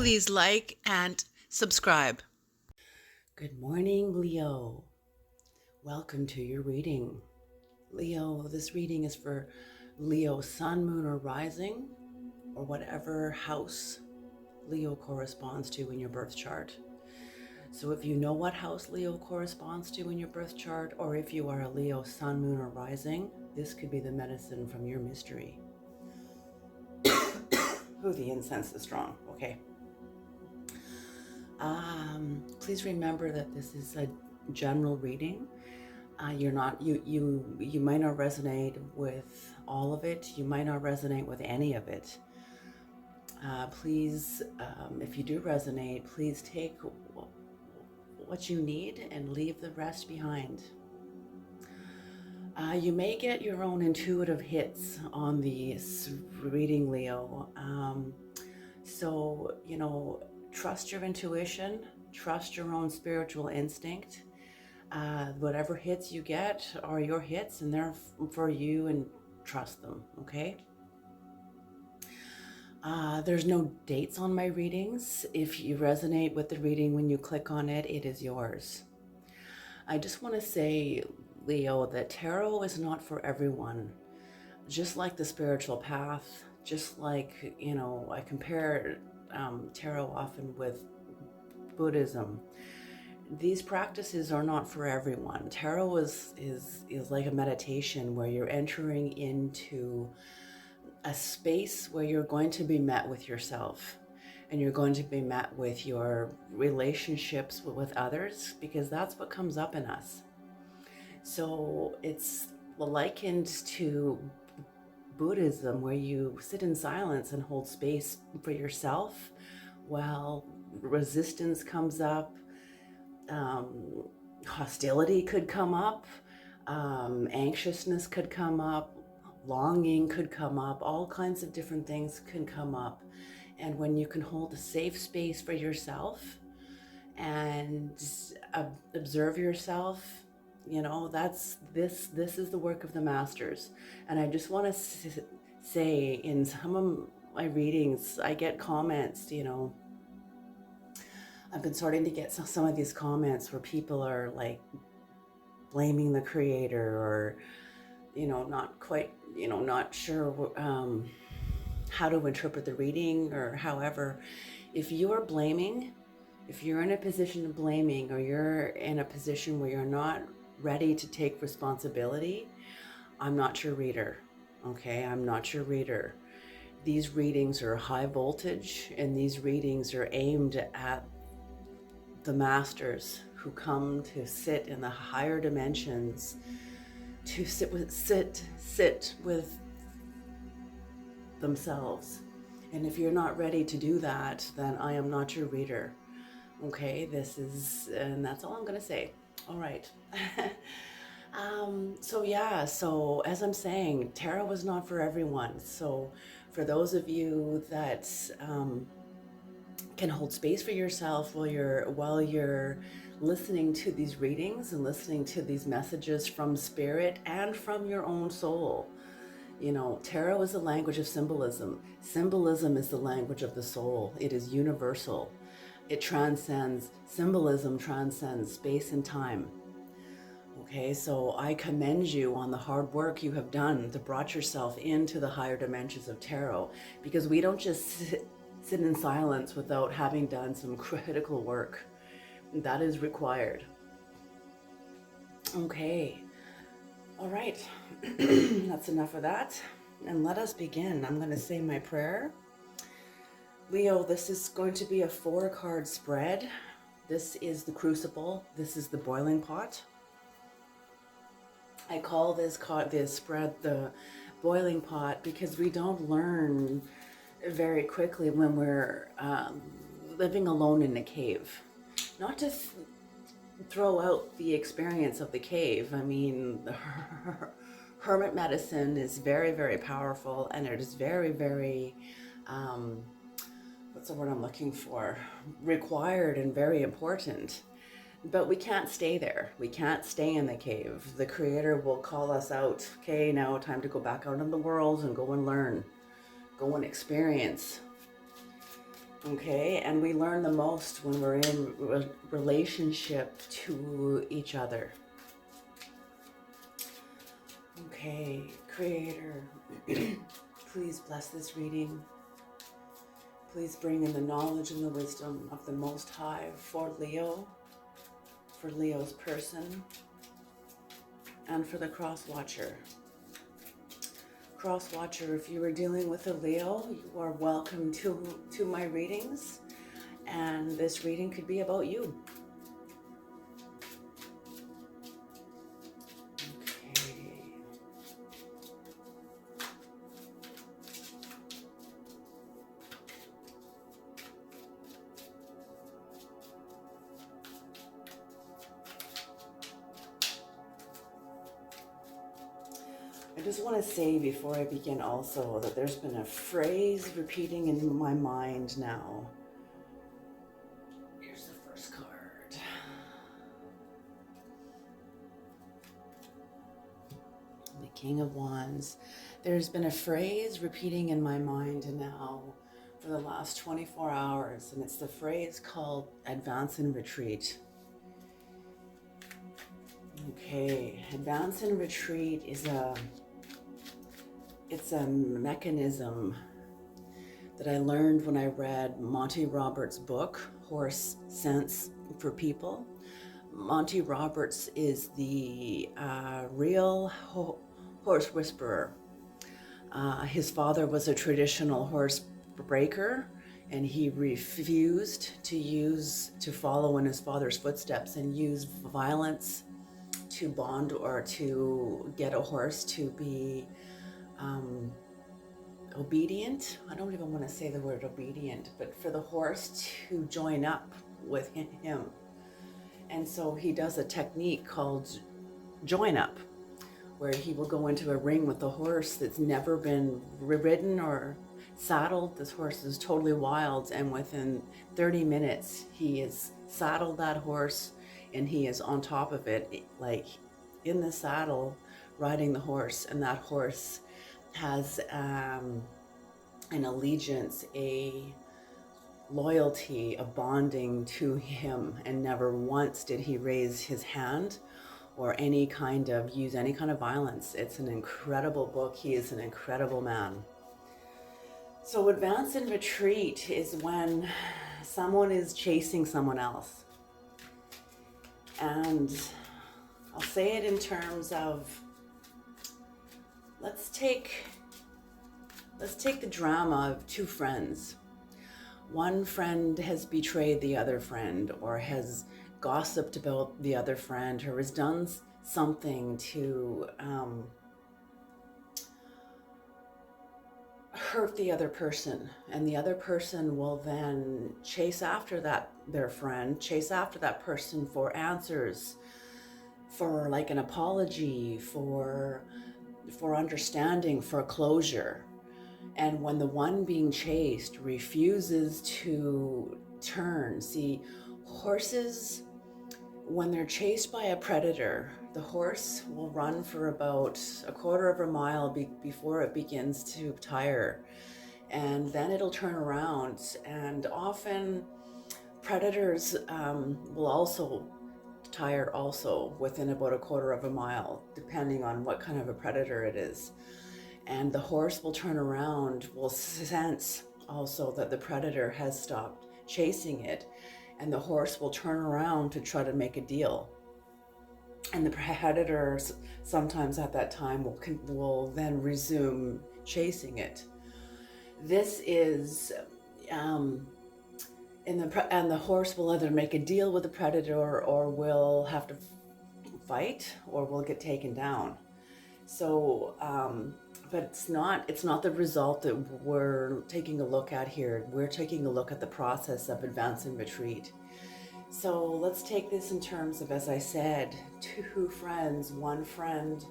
Please like and subscribe. Good morning, Leo. Welcome to your reading. Leo, this reading is for Leo sun, moon, or rising, or whatever house Leo corresponds to in your birth chart. So if you know what house Leo corresponds to in your birth chart, or if you are a Leo sun, moon, or rising, this could be the medicine from your mystery. Ooh, the incense is strong. Okay. Please remember that this is a general reading. You might not resonate with all of it. You might not resonate with any of it. Please, if you do resonate, please take what you need and leave the rest behind. You may get your own intuitive hits on the reading, Leo. So, trust your intuition, trust your own spiritual instinct. Whatever hits you get are your hits, and they're for you, and trust them, okay? There's no dates on my readings. If you resonate with the reading when you click on it, it is yours. I just want to say, Leo, that tarot is not for everyone. Just like the spiritual path, just like, I compare tarot often with Buddhism. These practices are not for everyone. Tarot is like a meditation where you're entering into a space where you're going to be met with yourself, and you're going to be met with your relationships with others, because that's what comes up in us. So it's likened to Buddhism, where you sit in silence and hold space for yourself while resistance comes up. Hostility could come up, anxiousness could come up, longing could come up, all kinds of different things can come up. And when you can hold a safe space for yourself and observe yourself, this is the work of the masters. And I just want to say, in some of my readings, I get comments, I've been starting to get some of these comments where people are like blaming the creator, or, not quite, not sure how to interpret the reading, or however. If you're blaming, if you're in a position of blaming, or you're in a position where you're not ready to take responsibility, I'm not your reader. Okay, I'm not your reader. These readings are high voltage, and these readings are aimed at the masters who come to sit in the higher dimensions, to sit with themselves. And if you're not ready to do that, then I am not your reader. Okay, and that's all I'm gonna say. All right. So as I'm saying, tarot is not for everyone. So for those of you that can hold space for yourself while you're listening to these readings and listening to these messages from spirit and from your own soul. Tarot is the language of symbolism. Symbolism is the language of the soul. It is universal. Symbolism transcends space and time. Okay, so I commend you on the hard work you have done to brought yourself into the higher dimensions of tarot, because we don't just sit in silence without having done some critical work. That is required. Okay. All right. That's enough of that. And let us begin. I'm going to say my prayer. Leo, this is going to be a 4-card spread. This is the crucible. This is the boiling pot. I call this spread the boiling pot because we don't learn very quickly when we're living alone in a cave. Not to throw out the experience of the cave. I mean, hermit medicine is very, very powerful, and it is very, very, what's the word I'm looking for? Required and very important. But we can't stay there. We can't stay in the cave. The creator will call us out. Okay, now time to go back out in the world and go and learn. Go and experience. Okay, and we learn the most when we're in relationship to each other. Okay, Creator, please bless this reading. Please bring in the knowledge and the wisdom of the Most High for Leo, for Leo's person, and for the Cross Watcher. Cross Watcher, if you are dealing with a Leo, you are welcome to my readings, and this reading could be about you. Okay. I just want to say before I begin also that there's been a phrase repeating in my mind now. Here's the first card. The King of Wands. There's been a phrase repeating in my mind now for the last 24 hours, and it's the phrase called advance and retreat. Okay, advance and retreat is it's a mechanism that I learned when I read Monty Roberts' book, Horse Sense for People. Monty Roberts is the real horse whisperer. His father was a traditional horse breaker, and he refused to follow in his father's footsteps and use violence to bond or to get a horse to be obedient. I don't even want to say the word obedient, but for the horse to join up with him. And so he does a technique called join up, where he will go into a ring with a horse that's never been ridden or saddled. This horse is totally wild, and within 30 minutes he has saddled that horse and he is on top of it, like in the saddle, riding the horse, and that horse has an allegiance, a loyalty, a bonding to him, and never once did he raise his hand or use any kind of violence. It's an incredible book. He is an incredible man. So advance and retreat is when someone is chasing someone else. And I'll say it in terms of, let's take the drama of two friends. One friend has betrayed the other friend, or has gossiped about the other friend, or has done something to hurt the other person, and the other person will then chase after that person for answers, for like an apology, for understanding, for closure. And when the one being chased refuses to turn, see, horses, when they're chased by a predator, the horse will run for about a quarter of a mile before it begins to tire. And then it'll turn around. And often predators will also tire also within about a quarter of a mile, depending on what kind of a predator it is. And the horse will turn around, will sense also that the predator has stopped chasing it, and the horse will turn around to try to make a deal. And the predator sometimes at that time will then resume chasing it. This is, and the horse will either make a deal with the predator, or will have to fight, or will get taken down. So, but it's not the result that we're taking a look at here. We're taking a look at the process of advance and retreat. So let's take this in terms of, as I said, two friends, one friend,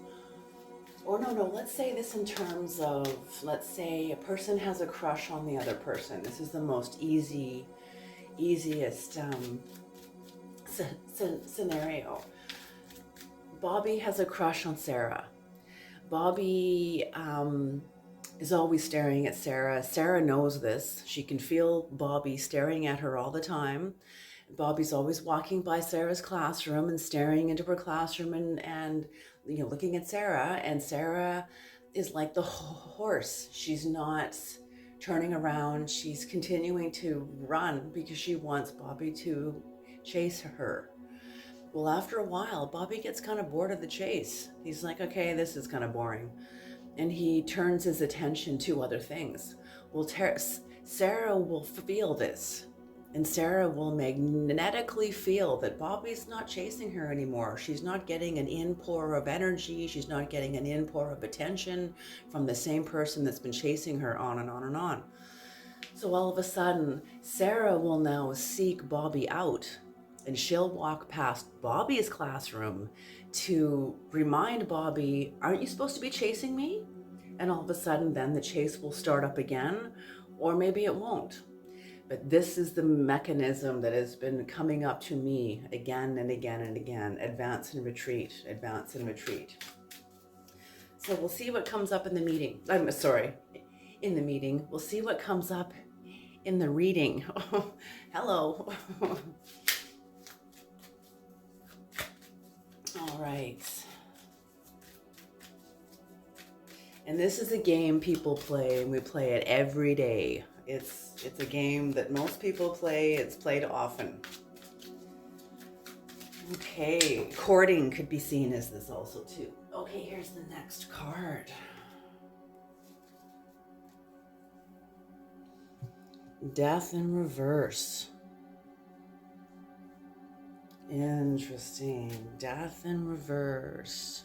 or no, let's say this in terms of, let's say a person has a crush on the other person. This is the most easiest scenario. Bobby has a crush on Sarah. Bobby is always staring at Sarah. Sarah knows this. She can feel Bobby staring at her all the time. Bobby's always walking by Sarah's classroom and staring into her classroom and looking at Sarah. And Sarah is like the horse. She's not turning around. She's continuing to run because she wants Bobby to chase her. Well, after a while, Bobby gets kind of bored of the chase. He's like, okay, this is kind of boring. And he turns his attention to other things. Well, Sarah will feel this. And Sarah will magnetically feel that Bobby's not chasing her anymore. She's not getting an in-pour of energy. She's not getting an in-pour of attention from the same person that's been chasing her on and on and on. So all of a sudden, Sarah will now seek Bobby out, and she'll walk past Bobby's classroom to remind Bobby, aren't you supposed to be chasing me? And all of a sudden, then the chase will start up again, or maybe it won't. But this is the mechanism that has been coming up to me again and again and again. Advance and retreat, advance and retreat. So we'll see what comes up in the meeting. I'm sorry, in the meeting. We'll see what comes up in the reading. Oh, hello. All right. And this is a game people play, and we play it every day. It's a game that most people play. It's played often. Okay, courting could be seen as this also too. Okay, here's the next card. Death in reverse. Interesting. Death in reverse.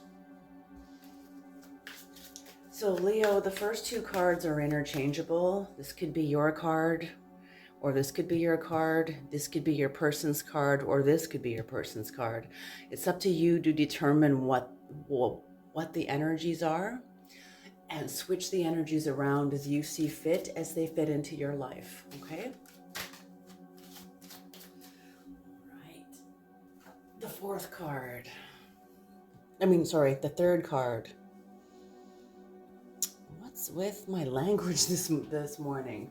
So Leo, the first two cards are interchangeable. This could be your card, or this could be your card. This could be your person's card, or this could be your person's card. It's up to you to determine what the energies are and switch the energies around as you see fit, as they fit into your life, okay? Right. The third card. What's with my language this morning?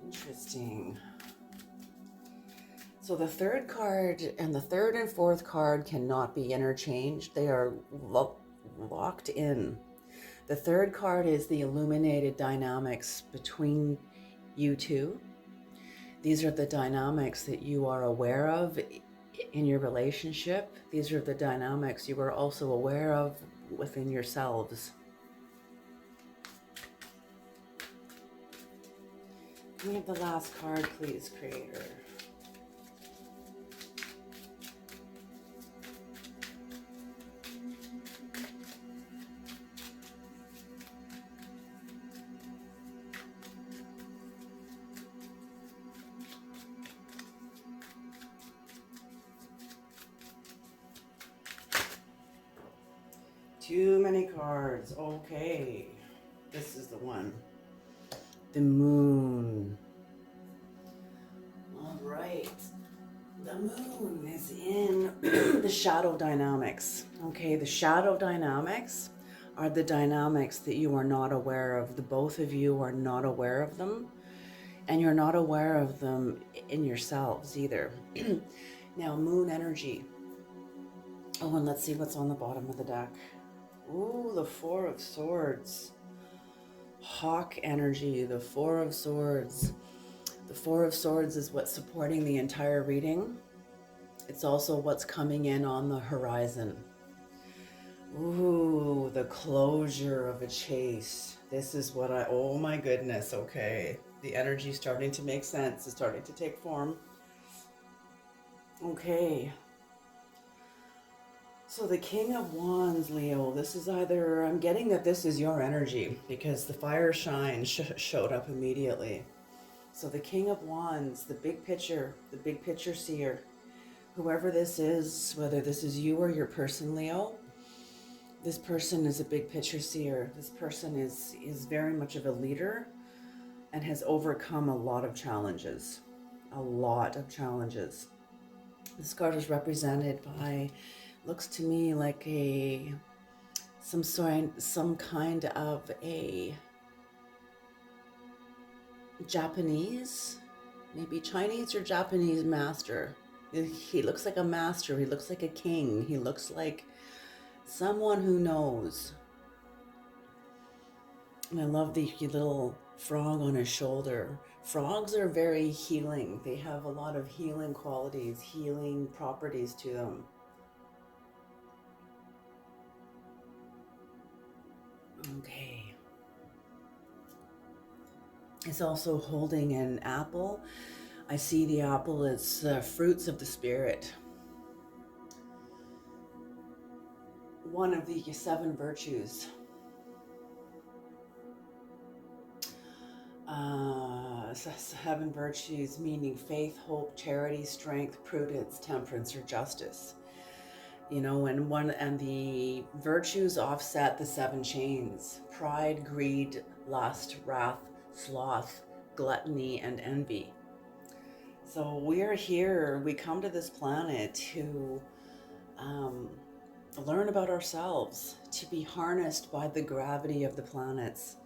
Interesting. So the third card and the third and fourth card cannot be interchanged. They are locked in. The third card is the illuminated dynamics between you two. These are the dynamics that you are aware of in your relationship. These are the dynamics you are also aware of within yourselves. Can we have the last card, please, Creator? Too many cards. Okay. This is the one. The moon. All right. The moon is in the shadow dynamics. Okay, the shadow dynamics are the dynamics that you are not aware of. The both of you are not aware of them, and you're not aware of them in yourselves either. Now, moon energy. Oh, and let's see what's on the bottom of the deck. Ooh, the Four of Swords. Hawk energy, the Four of Swords. The Four of Swords is what's supporting the entire reading. It's also what's coming in on the horizon. Ooh, the closure of a chase. This is what oh my goodness, okay. The energy is starting to make sense. It's starting to take form. Okay. So the King of Wands, Leo, this is either, I'm getting that this is your energy because the fire shine showed up immediately. So the King of Wands, the big picture seer, whoever this is, whether this is you or your person, Leo, this person is a big picture seer. This person is very much of a leader and has overcome a lot of challenges. A lot of challenges. This card is represented by, looks to me like some kind of a Japanese, maybe Chinese or Japanese master. He looks like a master. He looks like a king. He looks like someone who knows. And I love the little frog on his shoulder. Frogs are very healing. They have a lot of healing qualities, healing properties to them. Okay. It's also holding an apple. I see the apple as fruits of the spirit. One of the 7 virtues. Seven virtues meaning faith, hope, charity, strength, prudence, temperance, or justice. And the virtues offset the 7 chains: pride, greed, lust, wrath, sloth, gluttony, and envy. So we come to this planet to learn about ourselves, to be harnessed by the gravity of the planets,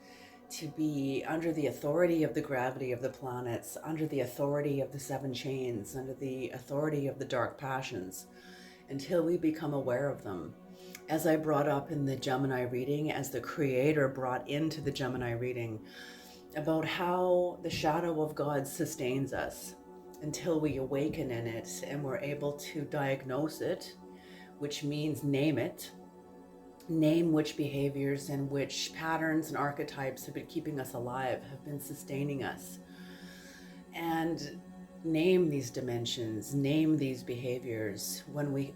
to be under the authority of the gravity of the planets, under the authority of the 7 chains, under the authority of the dark passions, until we become aware of them. As I brought up in the Gemini reading, as the Creator brought into the Gemini reading, about how the shadow of God sustains us until we awaken in it and we're able to diagnose it, which means name it. Name which behaviors and which patterns and archetypes have been keeping us alive, have been sustaining us. And name these dimensions, name these behaviors,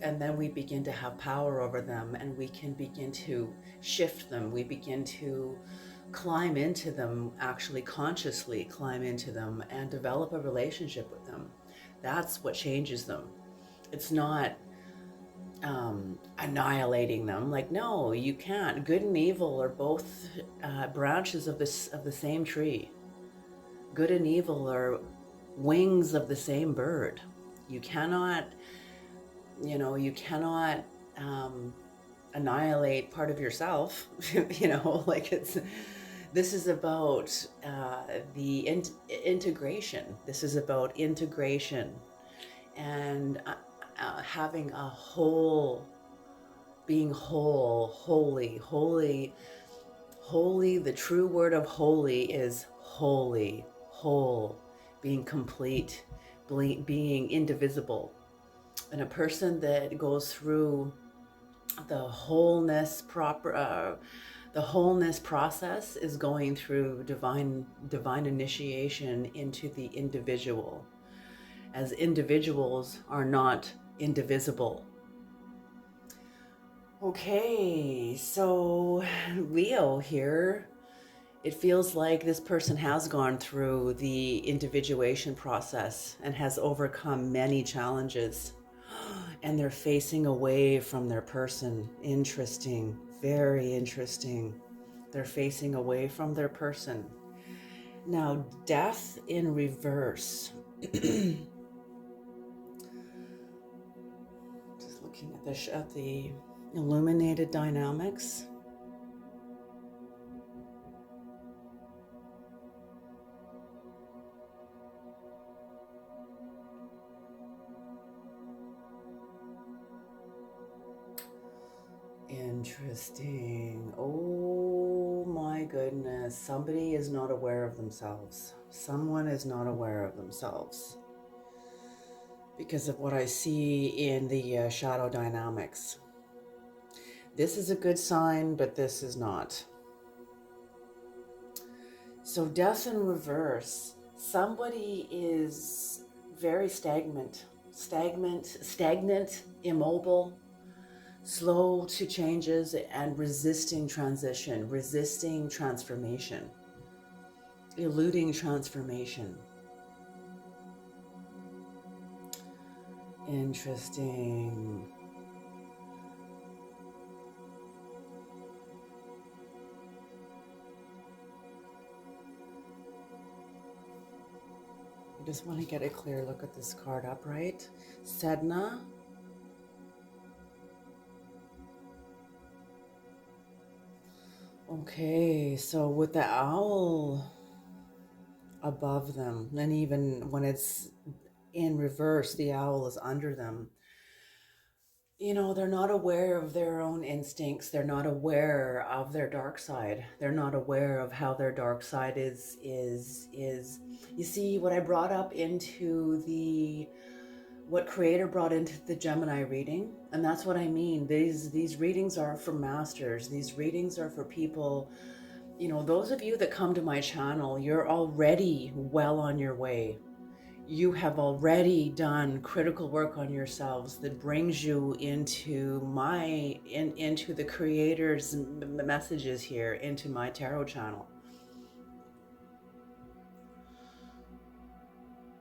and then we begin to have power over them, and we can begin to shift them. We begin to climb into them, actually consciously climb into them and develop a relationship with them. That's what changes them. It's not annihilating them. Like, no, you can't. Good and evil are both branches of the same tree. Good and evil are wings of the same bird. You cannot annihilate part of yourself. This is about the integration. This is about integration and having a whole, being whole, holy. The true word of holy is holy, whole, being complete, being indivisible. And a person that goes through the wholeness process is going through divine initiation into the individual, as individuals are not indivisible. Okay, so Leo here, it feels like this person has gone through the individuation process and has overcome many challenges, and they're facing away from their person. Interesting, very interesting. They're facing away from their person. Now, death in reverse. Just looking at the illuminated dynamics. Interesting. Oh my goodness. Somebody is not aware of themselves. Someone is not aware of themselves because of what I see in the shadow dynamics. This is a good sign, but this is not. So death in reverse. Somebody is very stagnant, immobile, slow to changes, and resisting transition, resisting transformation, eluding transformation. Interesting. I just want to get a clear look at this card upright. Sedna. Okay, so with the owl above them. And even when it's in reverse, the owl is under them. You know, they're not aware of their own instincts. They're not aware of their dark side. They're not aware of how their dark side is. You see, what I brought up into what Creator brought into the Gemini reading, and that's what I mean. These readings are for masters. These readings are for people, you know, those of you that come to my channel, you're already well on your way. You have already done critical work on yourselves that brings you into into the Creator's messages here, into my tarot channel.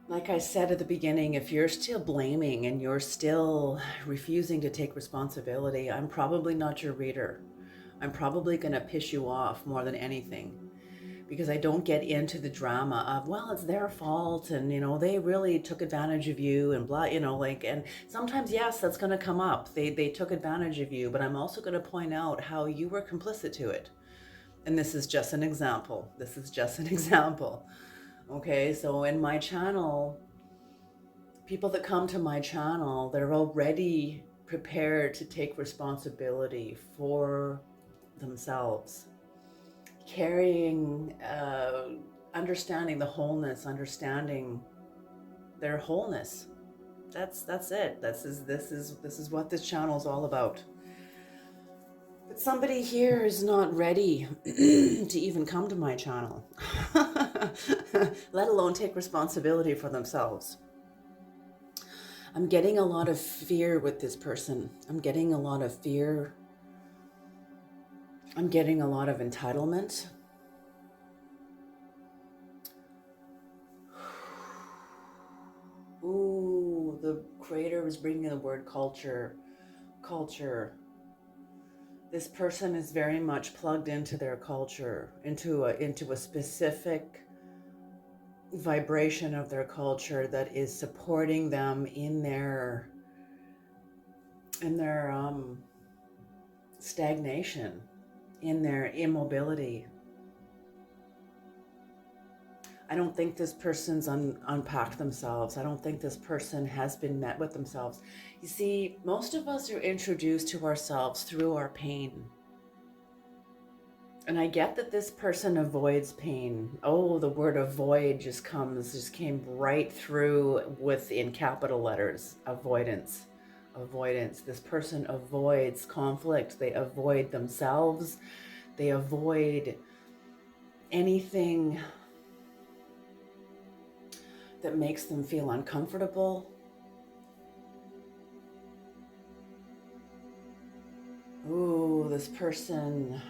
Like I said at the beginning, if you're still blaming and you're still refusing to take responsibility, I'm probably not your reader. I'm probably going to piss you off more than anything, because I don't get into the drama of, well, it's their fault and, you know, they really took advantage of you and blah, you know, like, and sometimes, yes, that's going to come up. They took advantage of you, but I'm also going to point out how you were complicit to it. And this is just an example. This is just an example. Okay, so in my channel, people that come to my channel, they're already prepared to take responsibility for themselves, carrying, understanding the wholeness, understanding their wholeness. That's it. This is what this channel is all about. But somebody here is not ready to even come to my channel, let alone take responsibility for themselves. I'm getting a lot of fear with this person. I'm getting a lot of fear. I'm getting a lot of entitlement. Ooh, the Creator was bringing the word culture. Culture. This person is very much plugged into their culture, into a specific vibration of their culture that is supporting them in their stagnation, in their immobility. I don't think this person's unpacked themselves. I don't think this person has been met with themselves. You see, most of us are introduced to ourselves through our pain. And I get that this person avoids pain. Oh, the word avoid just came right through in capital letters. Avoidance. Avoidance. This person avoids conflict. They avoid themselves. They avoid anything that makes them feel uncomfortable. Ooh, this person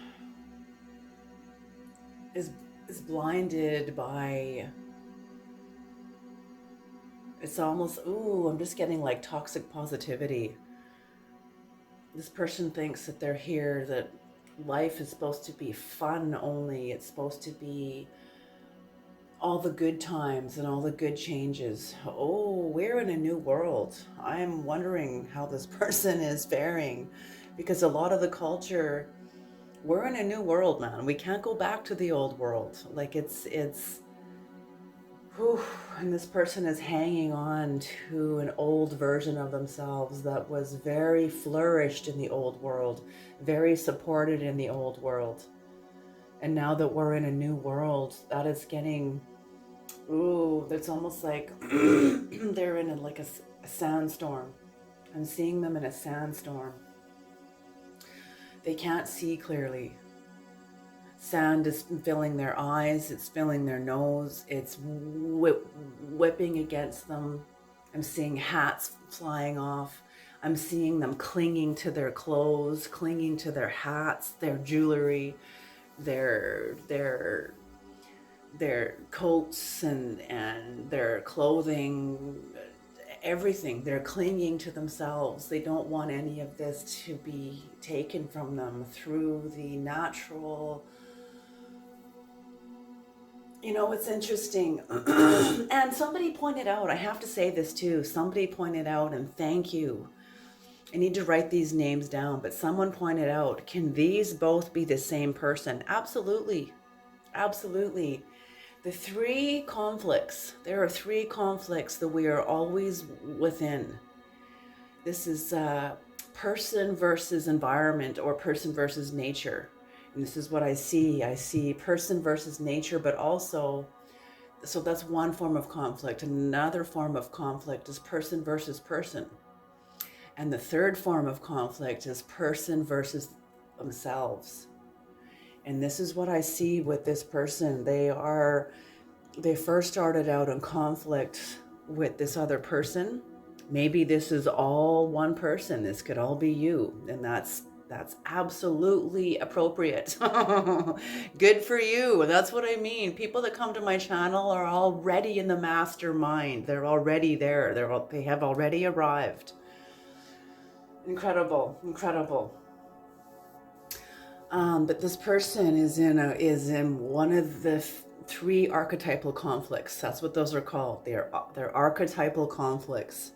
is blinded by, it's almost, ooh, I'm just getting like toxic positivity. This person thinks that they're here, that life is supposed to be fun only. It's supposed to be all the good times and all the good changes. Oh, we're in a new world. I'm wondering how this person is faring, because a lot of the culture, we're in a new world, man. We can't go back to the old world. Like whew, and this person is hanging on to an old version of themselves that was very flourished in the old world, very supported in the old world. And now that we're in a new world, that is getting, ooh, it's almost like they're in a sandstorm. I'm seeing them in a sandstorm. They can't see clearly. Sand is filling their eyes, it's filling their nose, it's whipping against them. I'm seeing hats flying off. I'm seeing them clinging to their clothes, clinging to their hats, their jewelry, their coats and their clothing, everything. They're clinging to themselves. They don't want any of this to be taken from them through the natural. You know, it's interesting. And somebody pointed out, I have to say this too, somebody pointed out, and thank you. I need to write these names down, but someone pointed out, can these both be the same person? Absolutely. Absolutely. The three conflicts, there are three conflicts that we are always within. This is person versus environment, or person versus nature. And this is what I see. I see person versus nature, but also, so that's one form of conflict. Another form of conflict is person versus person. And the third form of conflict is person versus themselves. And this is what I see with this person. They first started out in conflict with this other person. Maybe this is all one person. This could all be you. And that's absolutely appropriate. Good for you. That's what I mean. People that come to my channel are already in the mastermind. They're already there. They have already arrived. Incredible, incredible. But this person is in one of the three archetypal conflicts. That's what those are called. They're archetypal conflicts.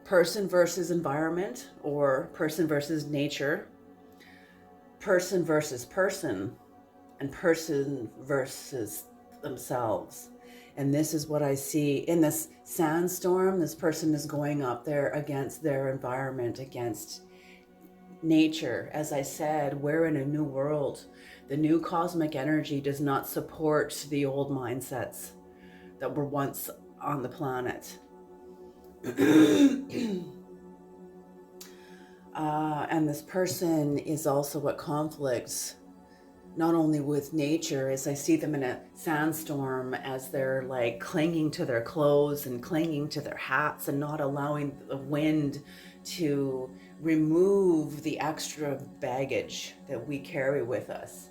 Person versus environment, or person versus nature, person versus person, and person versus themselves. And this is what I see in this sandstorm. This person is going up there against their environment, against nature. As I said, we're in a new world. The new cosmic energy does not support the old mindsets that were once on the planet. And this person is also at conflicts, not only with nature, as I see them in a sandstorm, as they're like clinging to their clothes and clinging to their hats and not allowing the wind to remove the extra baggage that we carry with us.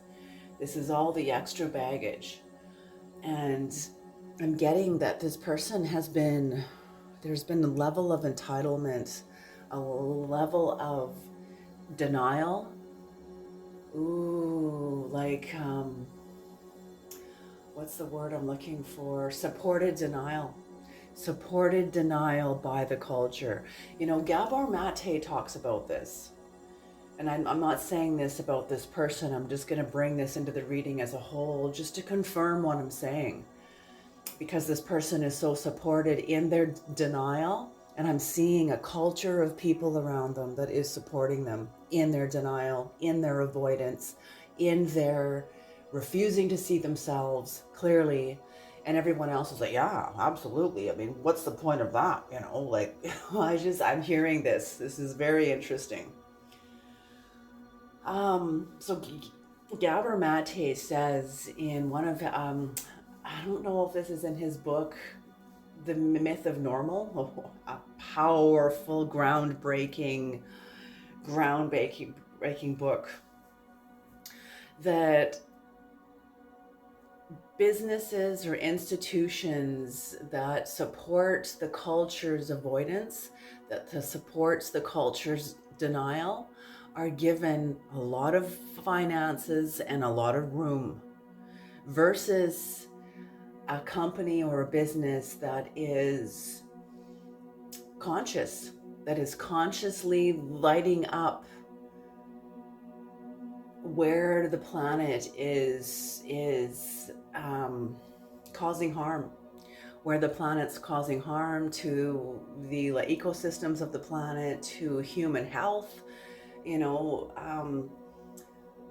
This is all the extra baggage. And I'm getting that this person there's been a level of entitlement, a level of denial. Ooh, like, what's the word I'm looking for? Supported denial. Supported denial by the culture. You know, Gabor Mate talks about this. And I'm not saying this about this person. I'm just going to bring this into the reading as a whole, just to confirm what I'm saying. Because this person is so supported in their denial, and I'm seeing a culture of people around them that is supporting them in their denial, in their avoidance, in their refusing to see themselves clearly. And everyone else is like, yeah, absolutely. I mean, what's the point of that? You know, like, I'm hearing this. This is very interesting. So Gabor Mate says in one of, I don't know if this is in his book, The Myth of Normal, a powerful, groundbreaking book, that businesses or institutions that support the culture's avoidance, that supports the culture's denial, are given a lot of finances and a lot of room, versus a company or a business that is conscious, that is consciously lighting up where the planet is causing harm, where the planet's causing harm to the ecosystems of the planet, to human health, you know,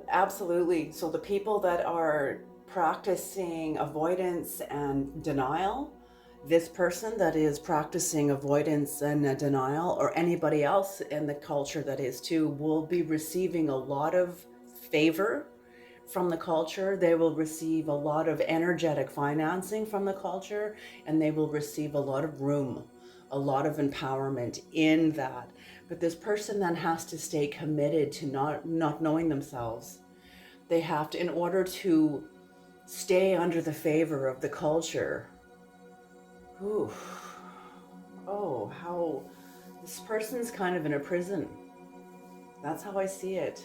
absolutely. So the people that are practicing avoidance and denial, this person that is practicing avoidance and denial, or anybody else in the culture that is too, will be receiving a lot of favor from the culture. They will receive a lot of energetic financing from the culture, and they will receive a lot of room, a lot of empowerment in that. But this person then has to stay committed to not knowing themselves. They have to, in order to stay under the favor of the culture. Ooh. Oh, how this person's kind of in a prison. That's how I see it.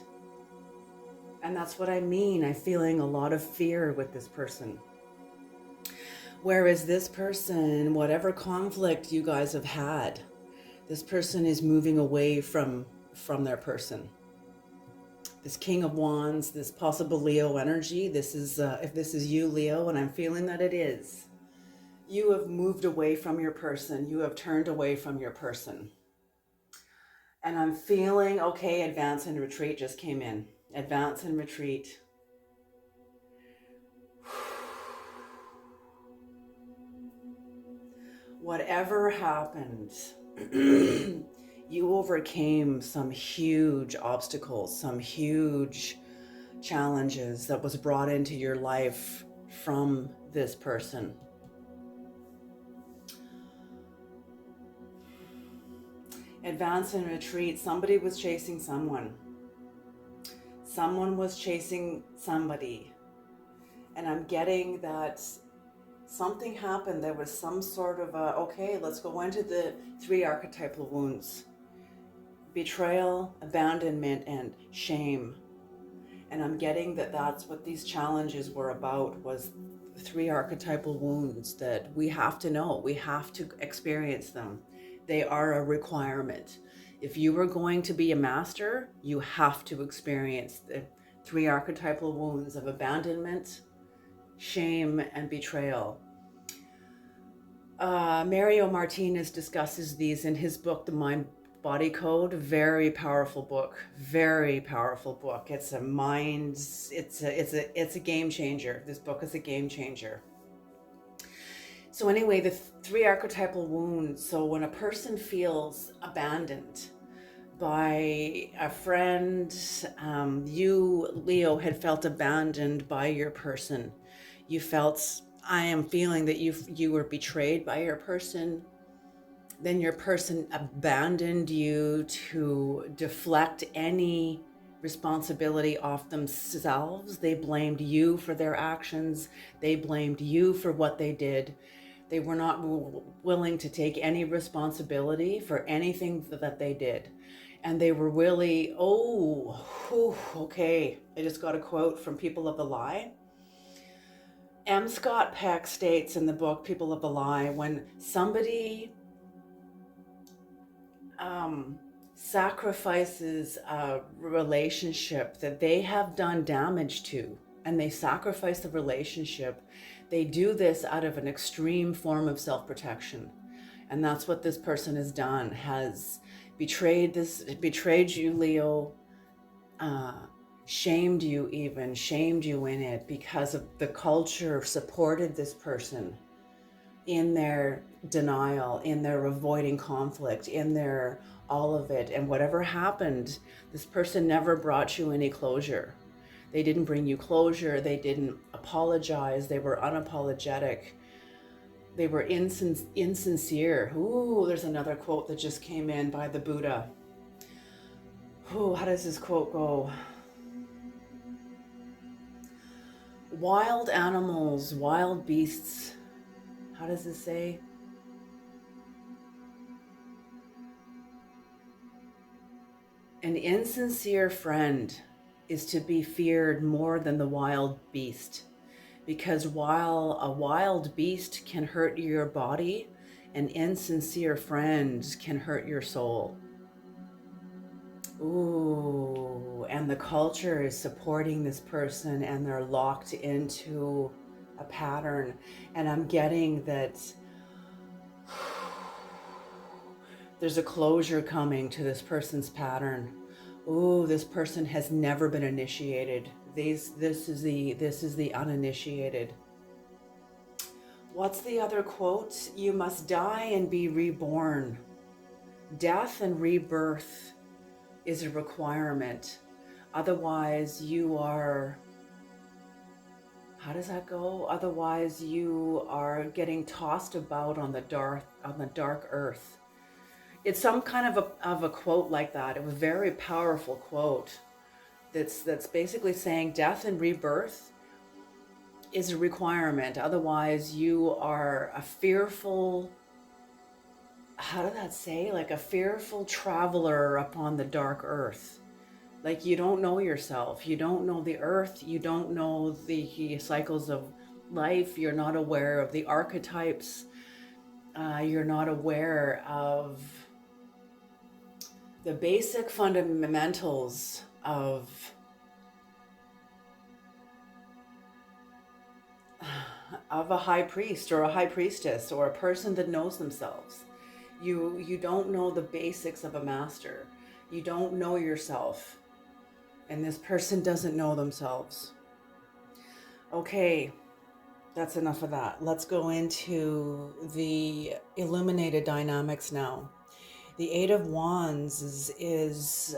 And that's what I mean. I'm feeling a lot of fear with this person. Whereas this person, whatever conflict you guys have had, this person is moving away from their person. this King of Wands, this possible Leo energy. This is, if this is you, Leo, and I'm feeling that it is, you have moved away from your person. You have turned away from your person. And I'm feeling, okay, advance and retreat just came in. Advance and retreat. Whatever happened, you overcame some huge obstacles, some huge challenges that was brought into your life from this person. Advance and retreat. Somebody was chasing someone. Someone was chasing somebody. And I'm getting that something happened. There was some sort of a, okay, let's go into the 3 archetypal wounds. Betrayal, abandonment, and shame. And I'm getting that that's what these challenges were about, was 3 archetypal wounds that we have to know. We have to experience them. They are a requirement. If you are going to be a master, you have to experience the 3 archetypal wounds of abandonment, shame, and betrayal. Mario Martinez discusses these in his book, The Mind Body Code. Very powerful book. Very powerful book. It's a game changer. This book is a game changer. So anyway, the 3 archetypal wounds. So when a person feels abandoned by a friend, you, Leo, had felt abandoned by your person. You felt, I am feeling that you were betrayed by your person. Then your person abandoned you to deflect any responsibility off themselves. They blamed you for their actions. They blamed you for what they did. They were not willing to take any responsibility for anything that they did. And they were really, okay. I just got a quote from People of the Lie. M. Scott Peck states in the book, People of the Lie, when somebody sacrifices a relationship that they have done damage to, and they sacrifice the relationship, they do this out of an extreme form of self-protection. And that's what this person has done, has betrayed you, Leo, shamed you in it, because of the culture supported this person in their denial, in their avoiding conflict, in their all of it. And whatever happened, this person never brought you any closure. They didn't bring you closure. They didn't apologize. They were unapologetic. They were insincere. Ooh, there's another quote that just came in by the Buddha. Ooh, how does this quote go? Wild animals, wild beasts. How does it say? An insincere friend is to be feared more than the wild beast, because while a wild beast can hurt your body, an insincere friend can hurt your soul. Ooh, and the culture is supporting this person, and they're locked into a pattern. And I'm getting that there's a closure coming to this person's pattern. Ooh, this person has never been initiated. This is the uninitiated. What's the other quote? You must die and be reborn. Death and rebirth is a requirement. Otherwise you are, how does that go? Otherwise you are getting tossed about on the dark earth. It's some kind of a quote like that. It was a very powerful quote that's basically saying death and rebirth is a requirement. Otherwise you are a fearful, how did that say? Like a fearful traveler upon the dark earth. Like you don't know yourself. You don't know the earth. You don't know the cycles of life. You're not aware of the archetypes. You're not aware of the basic fundamentals of of a high priest or a high priestess or a person that knows themselves. You don't know the basics of a master. You don't know yourself. And this person doesn't know themselves. Okay, that's enough of that. Let's go into the illuminated dynamics now. The Eight of Wands is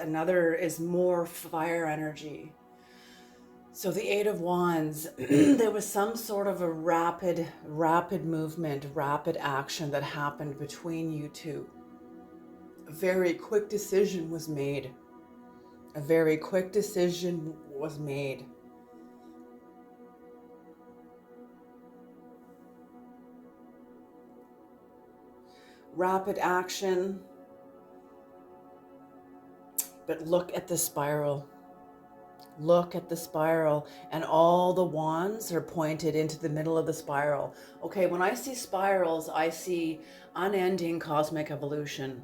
more fire energy. So the Eight of Wands, there was some sort of a rapid movement, rapid action that happened between you two. A very quick decision was made. A very quick decision was made. Rapid action. But look at the spiral. Look at the spiral, and all the wands are pointed into the middle of the spiral. Okay, when I see spirals, I see unending cosmic evolution.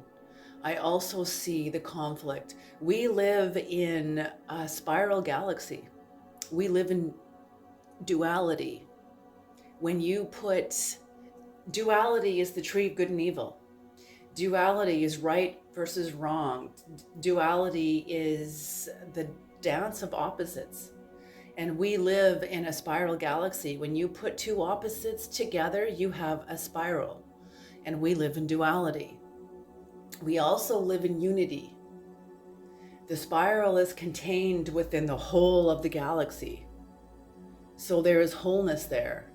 I also see the conflict. We live in a spiral galaxy. We live in duality. When you put duality is the tree of good and evil. Duality is right versus wrong. Duality is the dance of opposites. And we live in a spiral galaxy. When you put two opposites together, you have a spiral. And we live in duality. We also live in unity. The spiral is contained within the whole of the galaxy. So there is wholeness there.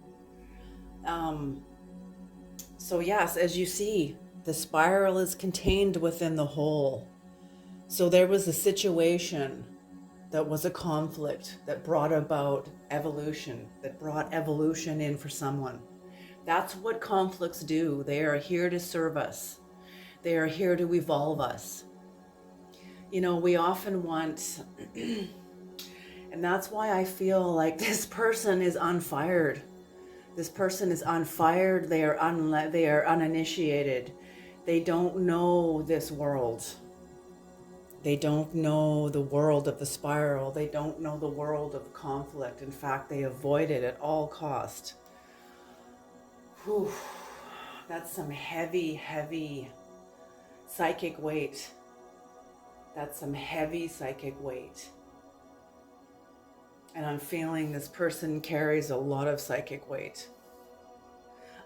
So yes, as you see, the spiral is contained within the whole. So there was a situation that was a conflict that brought about evolution, that brought evolution in for someone. That's what conflicts do. They are here to serve us. They are here to evolve us. You know, we often want, and that's why I feel like this person is unfired. This person is unfired. They are uninitiated. They don't know this world. They don't know the world of the spiral. They don't know the world of conflict. In fact, they avoid it at all cost. Whew. That's some heavy, heavy psychic weight. That's some heavy psychic weight. And I'm feeling this person carries a lot of psychic weight.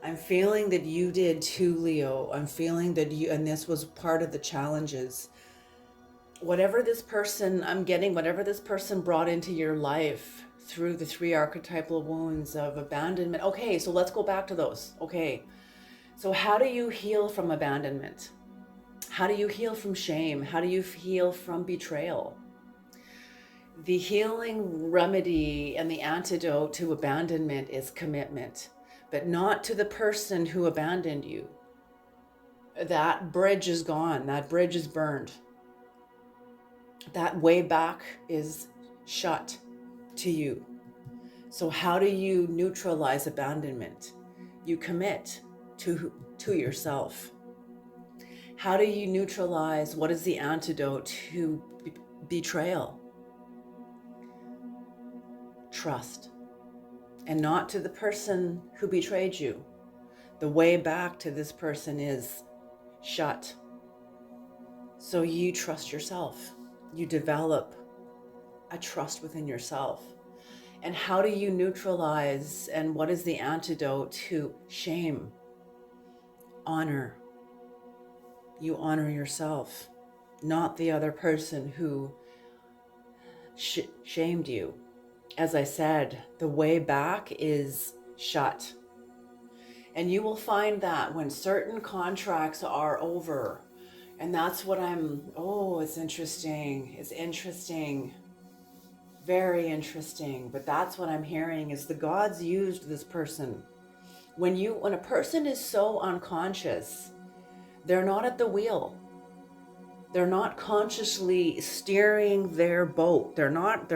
I'm feeling that you did too, Leo. I'm feeling that you, and this was part of the challenges. Whatever this person brought into your life through the three archetypal wounds of abandonment. Okay, so let's go back to those. Okay, so how do you heal from abandonment? How do you heal from shame? How do you heal from betrayal? The healing remedy and the antidote to abandonment is commitment, but not to the person who abandoned you. That bridge is gone. That bridge is burned. That way back is shut to you. So how do you neutralize abandonment? You commit to yourself. How do you neutralize, what is the antidote to betrayal? Trust. And not to the person who betrayed you. The way back to this person is shut. So you trust yourself. You develop a trust within yourself. And how do you neutralize, and what is the antidote to shame? Honor. You honor yourself, not the other person who shamed you. As I said, the way back is shut. And you will find that when certain contracts are over, and that's what it's interesting. It's interesting. Very interesting. But that's what I'm hearing is the gods used this person. When a person is so unconscious, they're not at the wheel. They're not consciously steering their boat. They're not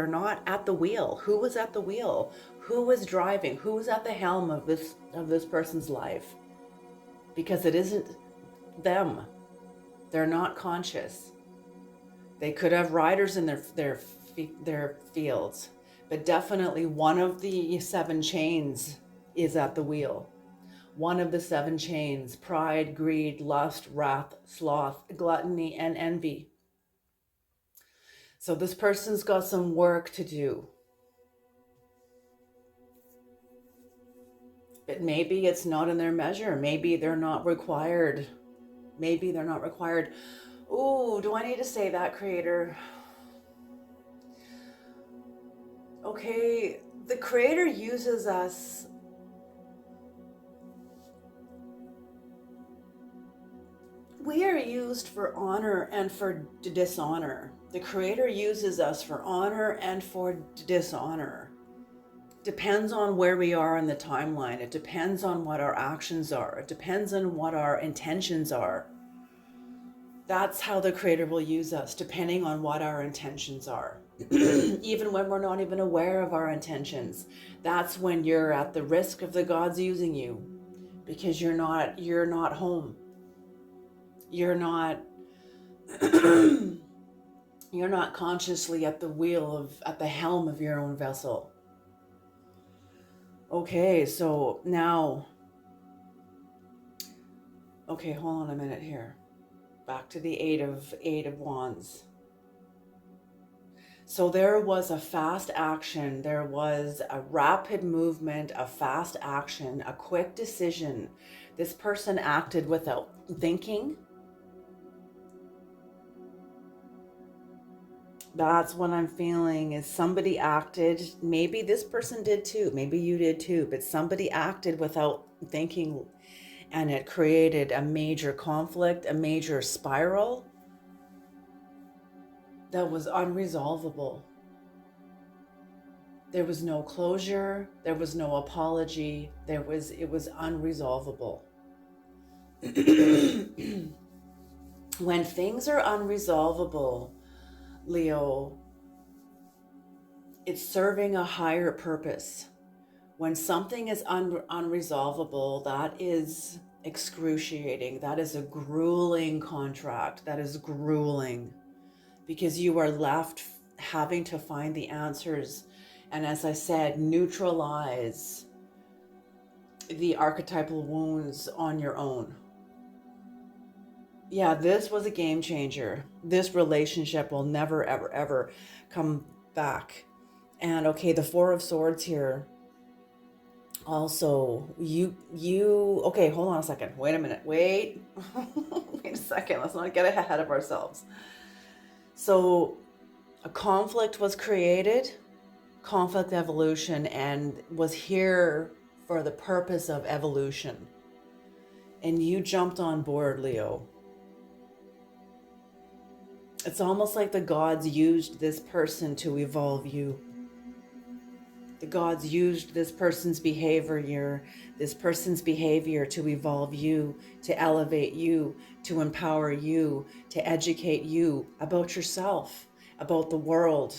at the wheel. Who was at the wheel? Who was driving? Who was at the helm of this person's life? Because it isn't them. They're not conscious. They could have riders in their fields, but definitely one of the 7 chains is at the wheel. One of the 7 chains: pride, greed, lust, wrath, sloth, gluttony, and envy. So this person's got some work to do. But maybe it's not in their measure. Maybe they're not required. Maybe they're not required. Oh, do I need to say that, Creator? Okay, the Creator uses us. We are used for honor and for dishonor. The Creator uses us for honor and for dishonor. Depends on where we are in the timeline. It depends on what our actions are. It depends on what our intentions are. That's how the Creator will use us, depending on what our intentions are. Even when we're not even aware of our intentions, that's when you're at the risk of the gods using you, because you're not home. You're not you're not consciously at the helm of your own vessel. Okay, so now, okay, hold on a minute here. Back to the eight of wands. So there was a fast action, there was a rapid movement, a fast action, a quick decision. This person acted without thinking. That's what I'm feeling, is somebody acted. Maybe this person did too, maybe you did too, but somebody acted without thinking, and it created a major conflict, a major spiral that was unresolvable. There was no closure, there was no apology, it was unresolvable. When things are unresolvable, Leo, it's serving a higher purpose. When something is unresolvable, that is excruciating. That is a grueling contract. That is grueling, because you are left having to find the answers. And as I said, neutralize the archetypal wounds on your own. Yeah, this was a game changer. This relationship will never, ever, ever come back. And okay, the Four of Swords here. Also, okay, hold on a second. Wait a minute. Wait a second. Let's not get ahead of ourselves. So a conflict was created, conflict evolution, and was here for the purpose of evolution. And you jumped on board, Leo. It's almost like the gods used this person to evolve you. The gods used this person's behavior to evolve you, to elevate you, to empower you, to educate you about yourself, about the world,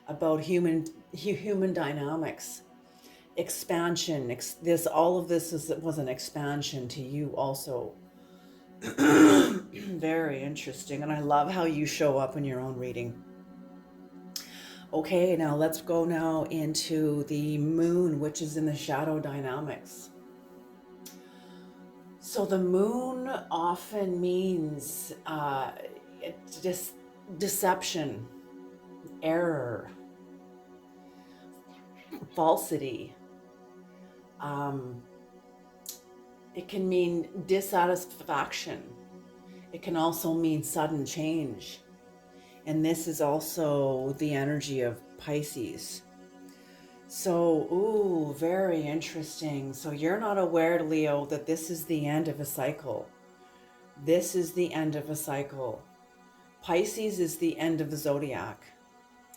about human dynamics, expansion. All of this was an expansion to you also. Very interesting. And I love how you show up in your own reading. Okay, now let's go now into the moon, which is in the shadow dynamics. So the moon often means deception, error, falsity. It can mean dissatisfaction. It can also mean sudden change. And this is also the energy of Pisces. So, ooh, very interesting. So you're not aware, Leo, that this is the end of a cycle. This is the end of a cycle. Pisces is the end of the zodiac.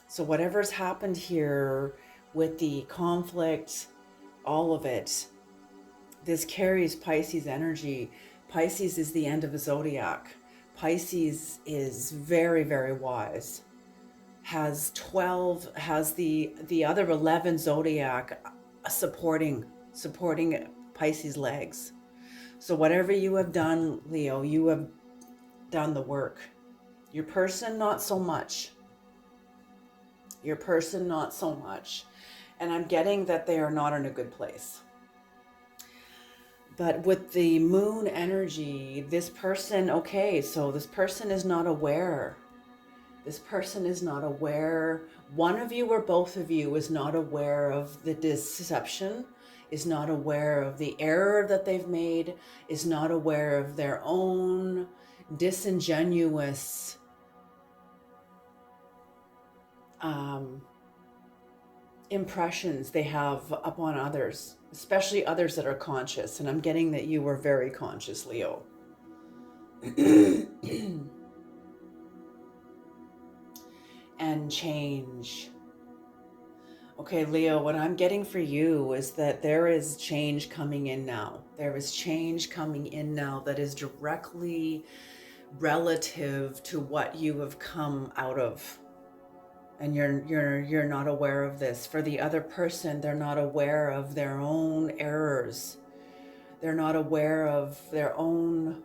So whatever's happened here with the conflict, all of it, this carries Pisces energy. Pisces is the end of the zodiac. Pisces is very, very wise. Has the other 11 zodiac supporting Pisces legs. So whatever you have done, Leo, you have done the work. Your person, not so much. Your person, not so much. And I'm getting that they are not in a good place. But with the moon energy, this person, okay, so this person is not aware. This person is not aware. One of you or both of you is not aware of the deception, is not aware of the error that they've made, is not aware of their own disingenuous impressions they have upon others, especially others that are conscious. And I'm getting that you were very conscious, Leo. And change. Okay, Leo, what I'm getting for you is that there is change coming in now. There is change coming in now that is directly relative to what you have come out of. And you're not aware of this. For the other person, they're not aware of their own errors. They're not aware of their own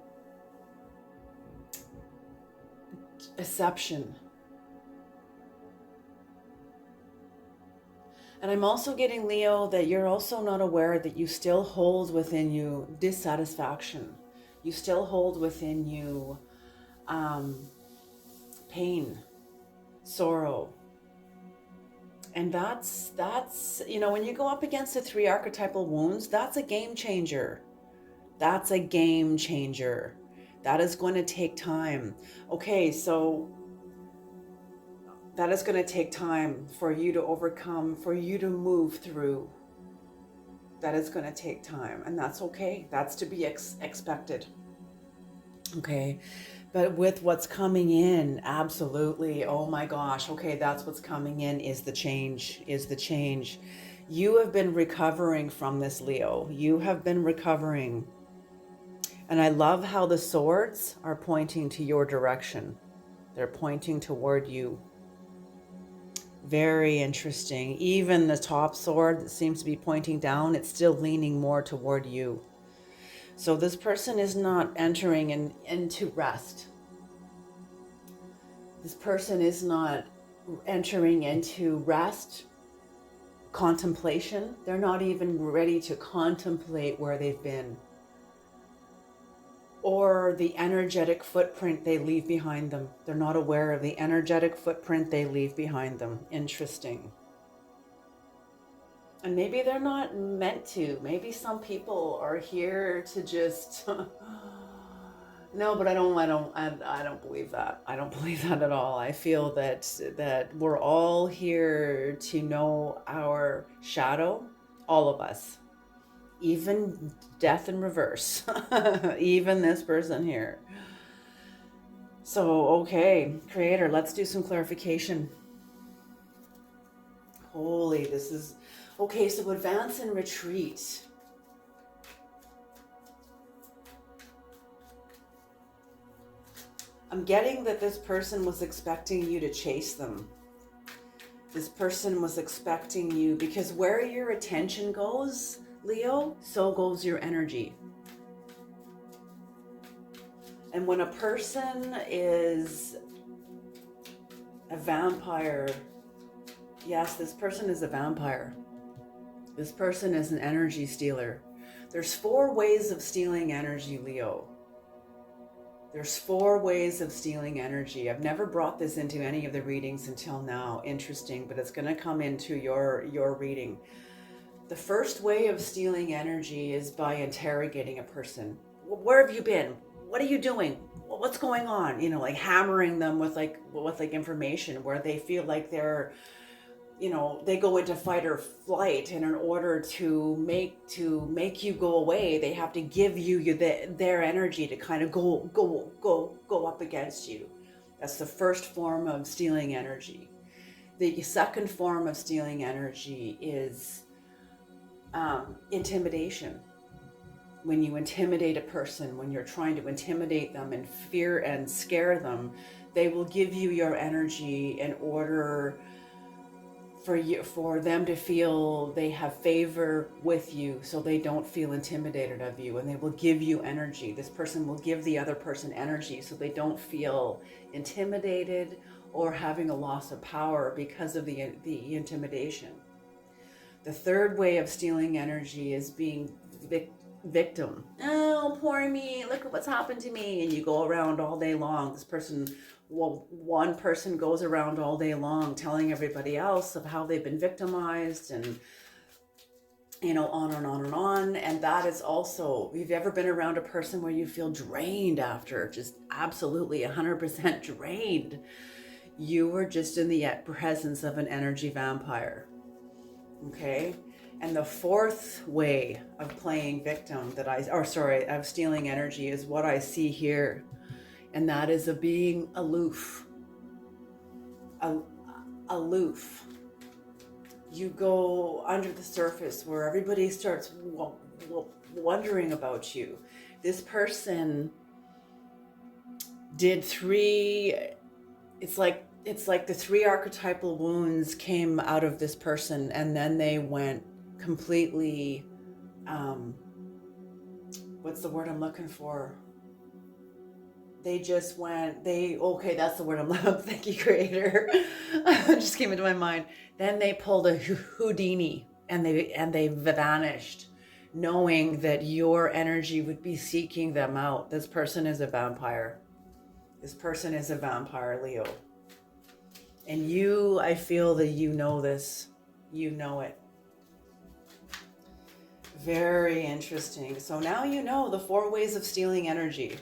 deception. And I'm also getting, Leo, that you're also not aware that you still hold within you dissatisfaction. You still hold within you pain, sorrow. And that's, when you go up against the 3 archetypal wounds, that's a game changer. That's a game changer. That is going to take time. Okay, so that is going to take time for you to overcome, for you to move through. That is going to take time, and that's okay. That's to be expected. Okay, but with what's coming in, absolutely. Oh my gosh. Okay, that's what's coming in is the change, You have been recovering from this, Leo. You have been recovering. And I love how the swords are pointing to your direction. They're pointing toward you. Very interesting. Even the top sword that seems to be pointing down, it's still leaning more toward you. So this person is not entering into rest. This person is not entering into rest, contemplation. They're not even ready to contemplate where they've been, or the energetic footprint they leave behind them. They're not aware of the energetic footprint they leave behind them. Interesting. And maybe they're not meant to. Maybe some people are here to just no, but I don't believe that. I don't believe that at all. I feel that we're all here to know our shadow, all of us. Even death in reverse. Even this person here. So, okay, Creator, let's do some clarification. Holy, this is... Okay, so advance and retreat. I'm getting that this person was expecting you to chase them. This person was expecting you, because where your attention goes, Leo, so goes your energy. And when a person is a vampire, yes, this person is a vampire. This person is an energy stealer. There's 4 ways of stealing energy, Leo. There's 4 ways of stealing energy. I've never brought this into any of the readings until now. Interesting, but it's going to come into your reading. The first way of stealing energy is by interrogating a person. Where have you been? What are you doing? What's going on? Like hammering them with information where they feel like they're, they go into fight or flight, and in order to make you go away, they have to give you their energy to kind of go up against you. That's the first form of stealing energy. The second form of stealing energy is intimidation. When you intimidate a person, when you're trying to intimidate them and fear and scare them, they will give you your energy in order for them to feel they have favor with you, so they don't feel intimidated of you, and they will give you energy. This person will give the other person energy so they don't feel intimidated or having a loss of power because of the intimidation. The third way of stealing energy is being victim. Oh, poor me. Look at what's happened to me. And you go around all day long. One person goes around all day long telling everybody else of how they've been victimized and, on and on and on. And that is also, have you ever been around a person where you feel drained after, just absolutely 100% drained? You were just in the presence of an energy vampire. Okay. And the fourth way of playing victim of stealing energy is what I see here. And that is of being aloof. Aloof. You go under the surface where everybody starts wondering about you. This person did it's like the three archetypal wounds came out of this person, and then they went completely, what's the word I'm looking for? Okay, that's the word I'm looking for. Thank you, Creator. It just came into my mind. Then they pulled a Houdini and they vanished, knowing that your energy would be seeking them out. This person is a vampire. This person is a vampire, Leo. And I feel that you know this. You know it. Very interesting. So now you know the 4 ways of stealing energy.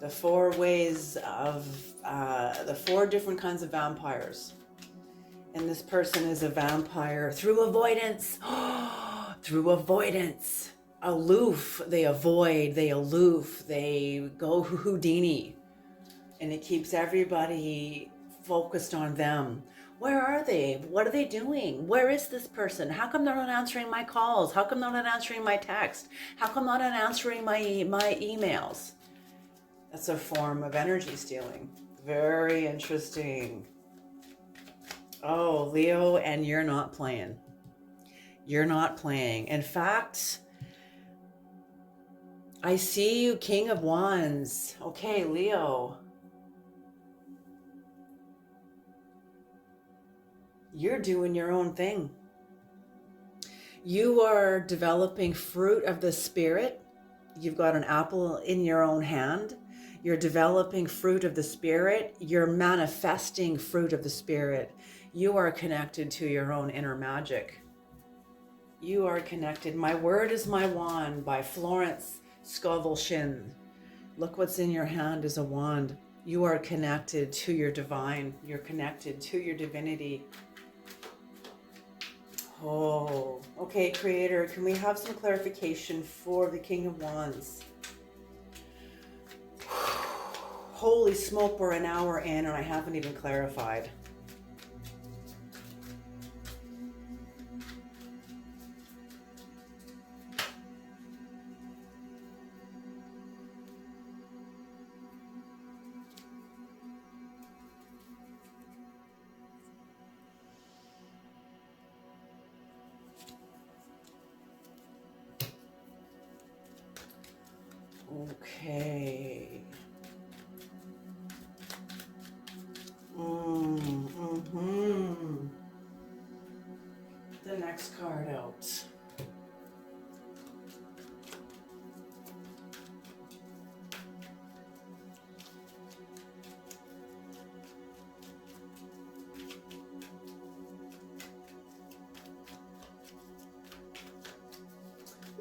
The 4 ways of, the 4 different kinds of vampires. And this person is a vampire through avoidance. Through avoidance. Aloof. They avoid. They aloof. They go Houdini. And it keeps everybody focused on them. Where are they? What are they doing? Where is this person? How come they're not answering my calls? How come they're not answering my text? How come they're not answering my emails? That's a form of energy stealing. Very interesting. Oh, Leo, and you're not playing. You're not playing. In fact, I see you, King of Wands. Okay, Leo. You're doing your own thing. You are developing fruit of the Spirit. You've got an apple in your own hand. You're developing fruit of the Spirit. You're manifesting fruit of the Spirit. You are connected to your own inner magic. You are connected. My Word is My Wand by Florence Scovel-Shinn. Look what's in your hand is a wand. You are connected to your divine. You're connected to your divinity. Oh, okay, Creator, can we have some clarification for the King of Wands? Holy smoke, we're an hour in and I haven't even clarified. Okay. The next card out.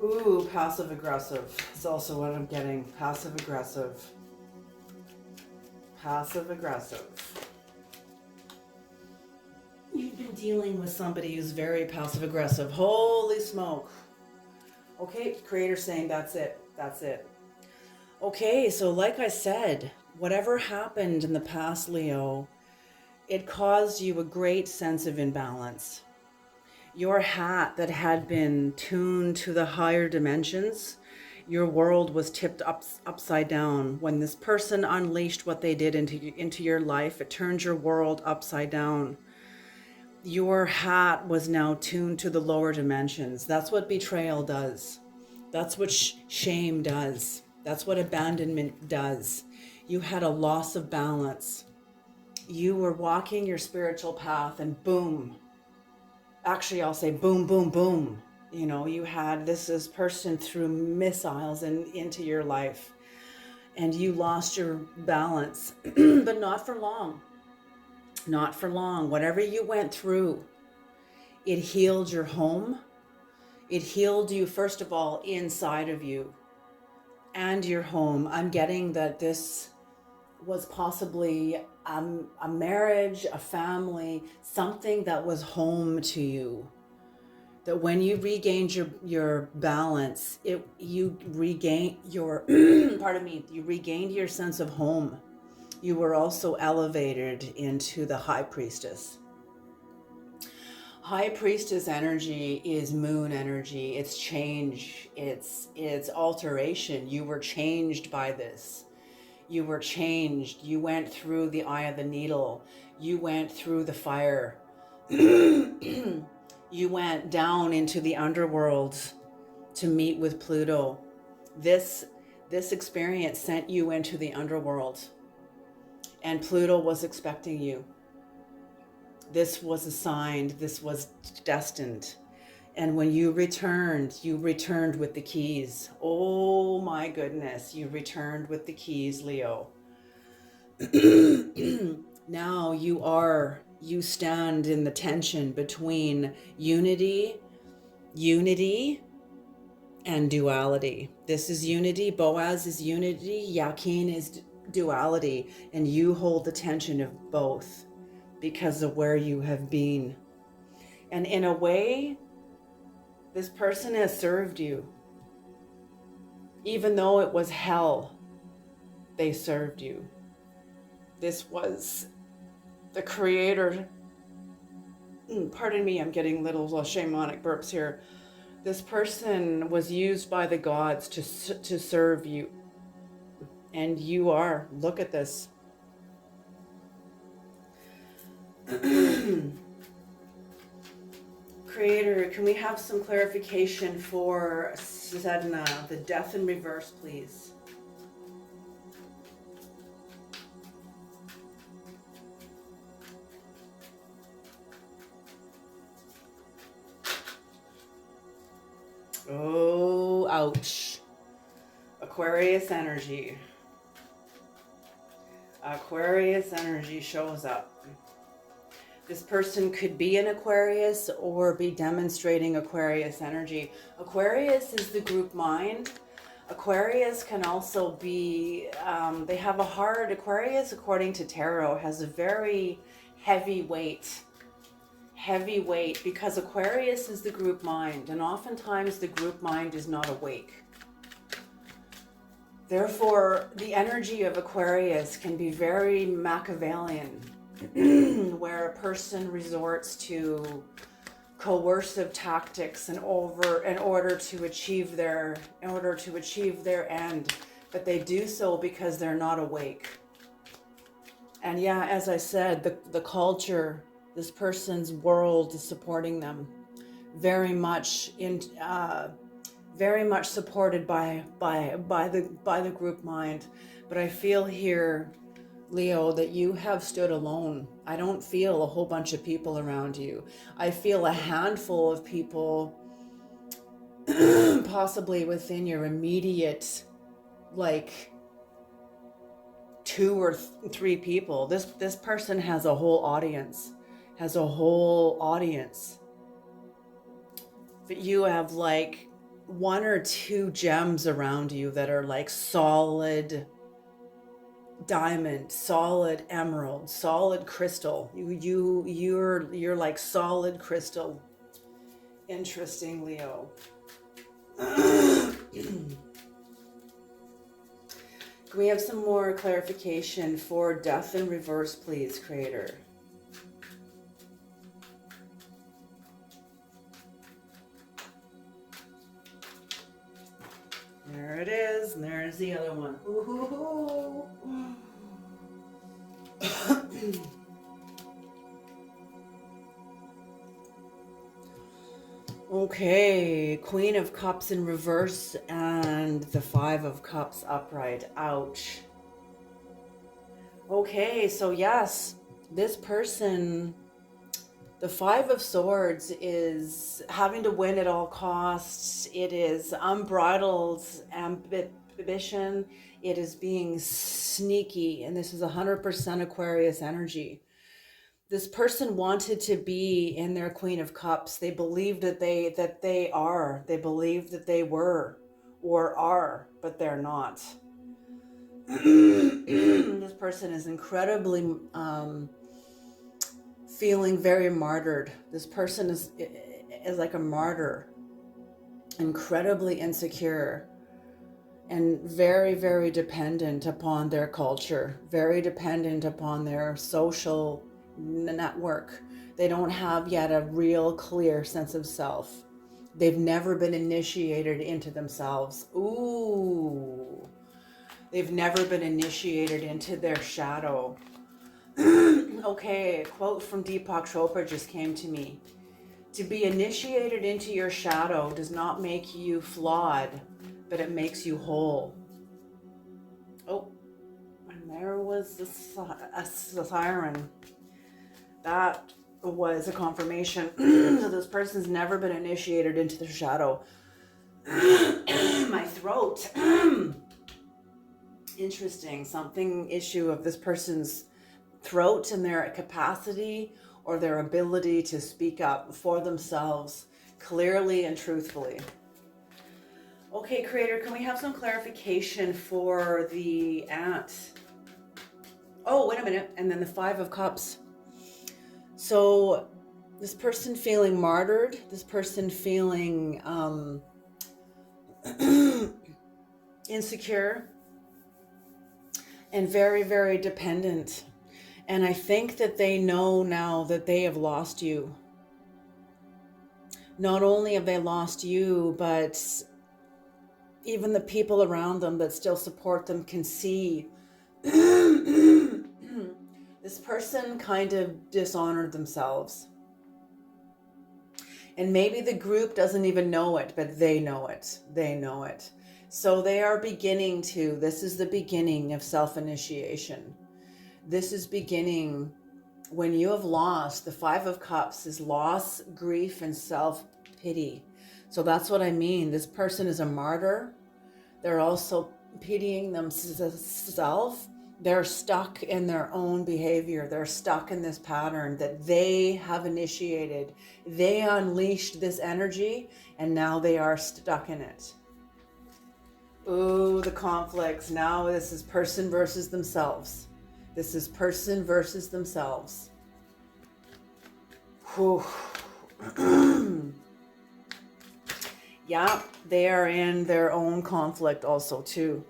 Ooh, passive aggressive. It's also what I'm getting. Passive aggressive. Passive aggressive. You've been dealing with somebody who's very passive aggressive. Holy smoke. Okay, Creator saying that's it. That's it. Okay, so like I said, whatever happened in the past, Leo, it caused you a great sense of imbalance. Your hat that had been tuned to the higher dimensions, your world was tipped upside down. When this person unleashed what they did into your life, it turned your world upside down. Your hat was now tuned to the lower dimensions. That's what betrayal does. That's what shame does. That's what abandonment does. You had a loss of balance. You were walking your spiritual path and boom. Actually, I'll say boom, boom, boom. You know, you had this person threw missiles into your life, and you lost your balance, but not for long. Not for long. Whatever you went through, it healed your home. It healed you, first of all, inside of you and your home. I'm getting that this was possibly a marriage, a family, something that was home to you. That when you regained your balance, you regained your pardon me, you regained your sense of home. You were also elevated into the high priestess. High priestess energy is moon energy. It's change. It's alteration. You were changed by this. You were changed. You went through the eye of the needle. You went through the fire. You went down into the underworld to meet with Pluto. This experience sent you into the underworld, and Pluto was expecting you. This was assigned, this was destined. And when you returned with the keys. Oh my goodness, you returned with the keys, Leo. Now you stand in the tension between unity and duality. This is unity, Boaz is unity, Yakin is duality, and you hold the tension of both because of where you have been. And in a way, this person has served you. Even though it was hell, they served you. This was the creator. Pardon me, I'm getting little shamanic burps here. This person was used by the gods to serve you. And you are. Look at this. Creator, can we have some clarification for Sedna, the death in reverse, please? Oh, ouch. Aquarius energy. Aquarius energy shows up. This person could be an Aquarius or be demonstrating Aquarius energy. Aquarius is the group mind. Aquarius can also be, they have a hard, Aquarius according to tarot has a very heavy weight because Aquarius is the group mind, and oftentimes the group mind is not awake. Therefore, the energy of Aquarius can be very Machiavellian, where a person resorts to coercive tactics in order to achieve their end, but they do so because they're not awake. And yeah, as I said, the culture, this person's world is supporting them very much supported by the group mind. But I feel here, Leo, that you have stood alone. I don't feel a whole bunch of people around you. I feel a handful of people possibly within your immediate, like 2 or 3 people. This person has a whole audience. But you have like 1 or 2 gems around you that are like solid diamond, solid emerald, solid crystal. You're like solid crystal. Interesting, Leo. Can we have some more clarification for death in reverse, please, Creator? There it is, and there's the other one. Ooh. Okay, Queen of Cups in reverse and the 5 of Cups upright. Ouch. Okay, so yes, this person The Five of Swords is having to win at all costs. It is unbridled ambition. It is being sneaky. And this is 100% Aquarius energy. This person wanted to be in their Queen of Cups. They believed that they are. They believed that they were or are, but they're not. This person is incredibly feeling very martyred. This person is like a martyr, incredibly insecure and very, very dependent upon their culture, very dependent upon their social network. They don't have yet a real clear sense of self. They've never been initiated into themselves. Ooh. They've never been initiated into their shadow. Okay, a quote from Deepak Chopra just came to me. To be initiated into your shadow does not make you flawed, but it makes you whole. Oh, and there was a siren. That was a confirmation. So this person's never been initiated into their shadow. My throat. Interesting. Something issue of this person's throat and their capacity or their ability to speak up for themselves clearly and truthfully. Okay, Creator, can we have some clarification for the ant? Oh, wait a minute. And then the Five of Cups. So this person feeling martyred, this person feeling insecure and very, very dependent. And I think that they know now that they have lost you. Not only have they lost you, but even the people around them that still support them can see this person kind of dishonored themselves. And maybe the group doesn't even know it, but they know it. They know it. So they are beginning to, this is the beginning of self-initiation. This is beginning when you have lost. The Five of Cups is loss, grief, and self-pity. So that's what I mean. This person is a martyr. They're also pitying themselves. They're stuck in their own behavior. They're stuck in this pattern that they have initiated. They unleashed this energy and now they are stuck in it. Ooh, the conflicts. Now this is person versus themselves. This is person versus themselves. Whew. Yeah, they are in their own conflict also too.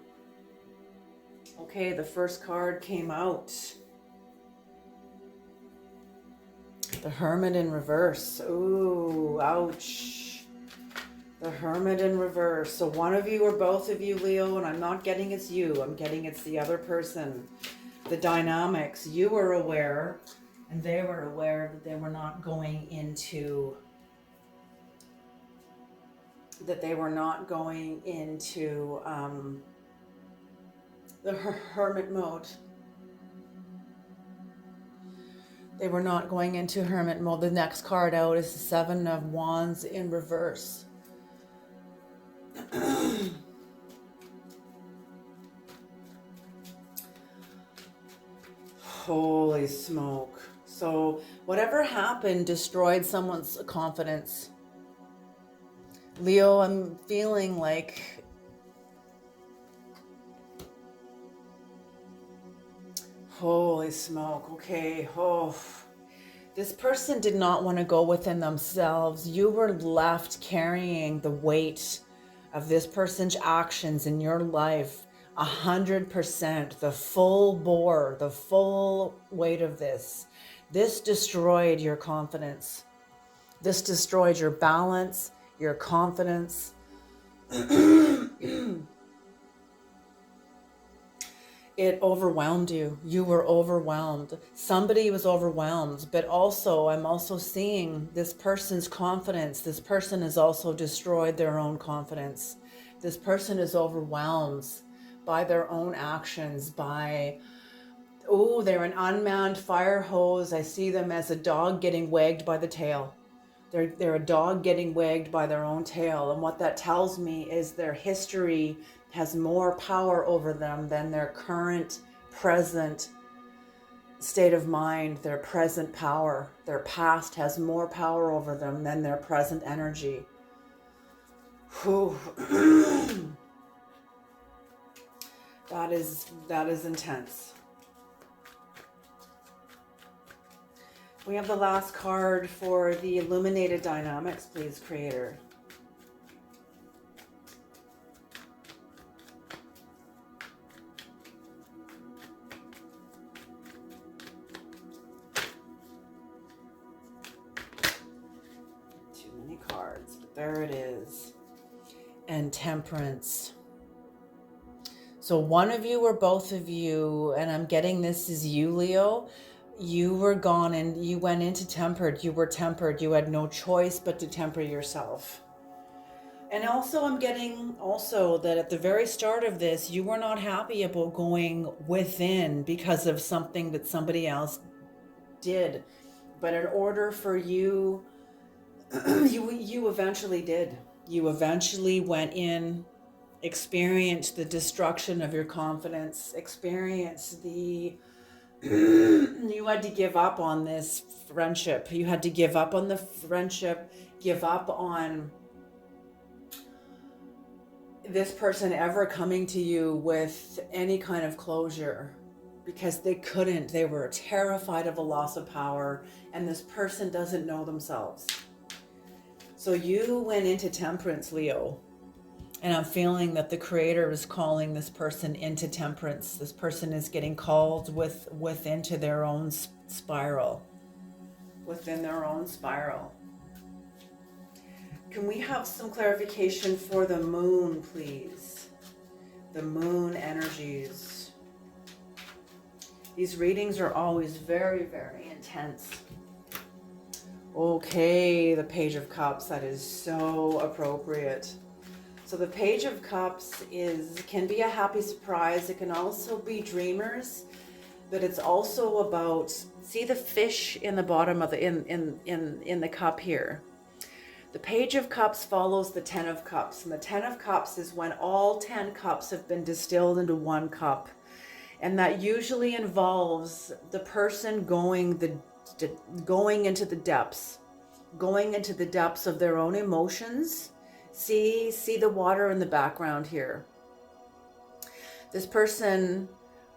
Okay, the first card came out. The Hermit in reverse. Ooh, ouch. The Hermit in reverse. So one of you or both of you, Leo, and I'm not getting it's you. I'm getting it's the other person. The dynamics. You were aware, and they were aware that they were not going into the hermit mode. They were not going into hermit mode. The next card out is the Seven of Wands in reverse. Holy smoke. So whatever happened destroyed someone's confidence. Leo, I'm feeling like holy smoke. Okay. Oh, this person did not want to go within themselves. You were left carrying the weight of this person's actions in your life 100%, the full bore, the full weight of this. This destroyed your confidence. This destroyed your balance, your confidence. It overwhelmed you. You were overwhelmed. Somebody was overwhelmed, but also I'm also seeing this person's confidence. This person has also destroyed their own confidence. This person is overwhelmed by their own actions, by Oh, they're an unmanned fire hose. I see them as a dog getting wagged by the tail. They're a dog getting wagged by their own tail. And what that tells me is their history has more power over them than their current, present state of mind, their present power. Their past has more power over them than their present energy. Whew. That is intense. We have the last card for the illuminated dynamics, please, Creator. Too many cards, but there it is. And Temperance. So one of you or both of you, and I'm getting this is you, Leo, you were gone and you went into tempered. You were tempered. You had no choice but to temper yourself. And also I'm getting also that at the very start of this, you were not happy about going within because of something that somebody else did. But in order for you, you eventually did. You eventually went in, experienced the destruction of your confidence, experienced the you had to give up on this friendship. You had to give up on the friendship, give up on this person ever coming to you with any kind of closure because they couldn't. They were terrified of a loss of power, and this person doesn't know themselves. So you went into temperance, Leo. And I'm feeling that the Creator is calling this person into temperance. This person is getting called within to their own spiral. Within their own spiral. Can we have some clarification for the moon, please? The moon energies. These readings are always very, very intense. Okay, the Page of Cups. That is so appropriate. So the Page of Cups can be a happy surprise. It can also be dreamers, but it's also about, see the fish in the bottom of in the cup here. The Page of Cups follows the Ten of Cups, and the Ten of Cups is when all 10 cups have been distilled into one cup. And that usually involves the person going into the depths of their own emotions. See the water in the background here. This person,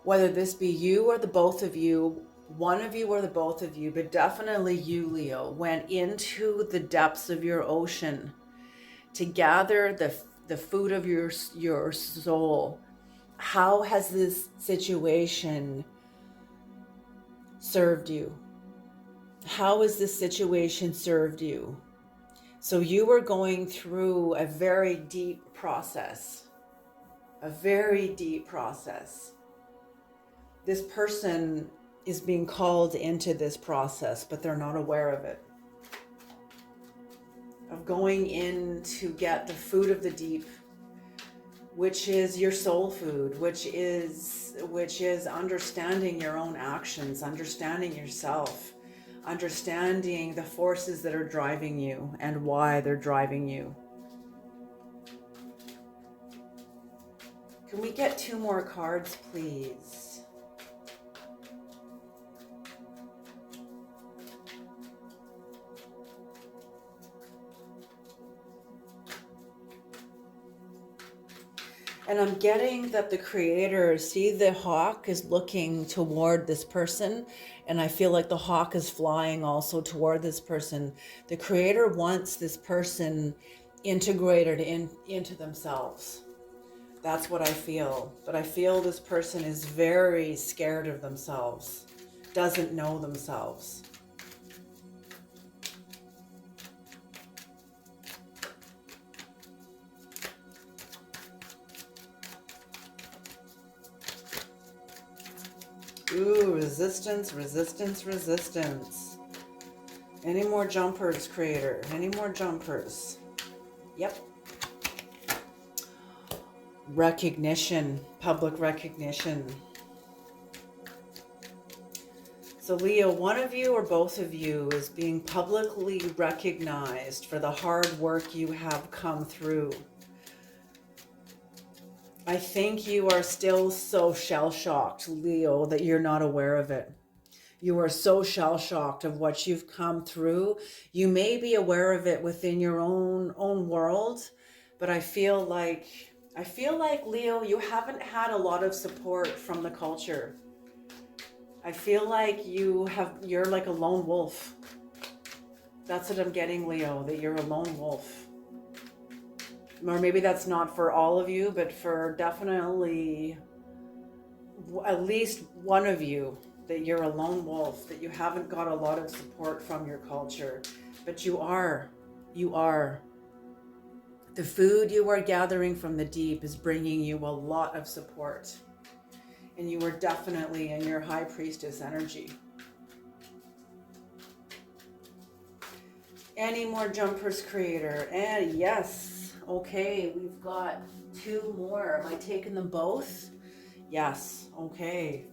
whether this be you or the both of you, one of you or the both of you, but definitely you, Leo, went into the depths of your ocean to gather the food of your soul. How has this situation served you? How has this situation served you? So you were going through a very deep process, This person is being called into this process, but they're not aware of it. Of going in to get the food of the deep, which is your soul food, which is understanding your own actions, understanding yourself, understanding the forces that are driving you and why they're driving you. Can we get 2 more cards, please? And I'm getting that the Creator, see the hawk is looking toward this person, and I feel like the hawk is flying also toward this person. The Creator wants this person integrated into themselves. That's what I feel. But I feel this person is very scared of themselves, doesn't know themselves. Ooh, resistance, resistance, resistance. Any more jumpers, Creator? Any more jumpers? Yep. Recognition, public recognition. So Leo, one of you or both of you is being publicly recognized for the hard work you have come through. I think you are still so shell-shocked, Leo, that you're not aware of it. You are so shell-shocked of what you've come through. You may be aware of it within your own world, but I feel like Leo, you haven't had a lot of support from the culture. I feel like you're like a lone wolf. That's what I'm getting, Leo, that you're a lone wolf. Or maybe that's not for all of you, but for definitely at least one of you, that you're a lone wolf, that you haven't got a lot of support from your culture. But you are. The food you are gathering from the deep is bringing you a lot of support. And you are definitely in your high priestess energy. Any more jumpers, creator? And yes. Okay, we've got 2 more. Am I taking them both? Yes. Okay.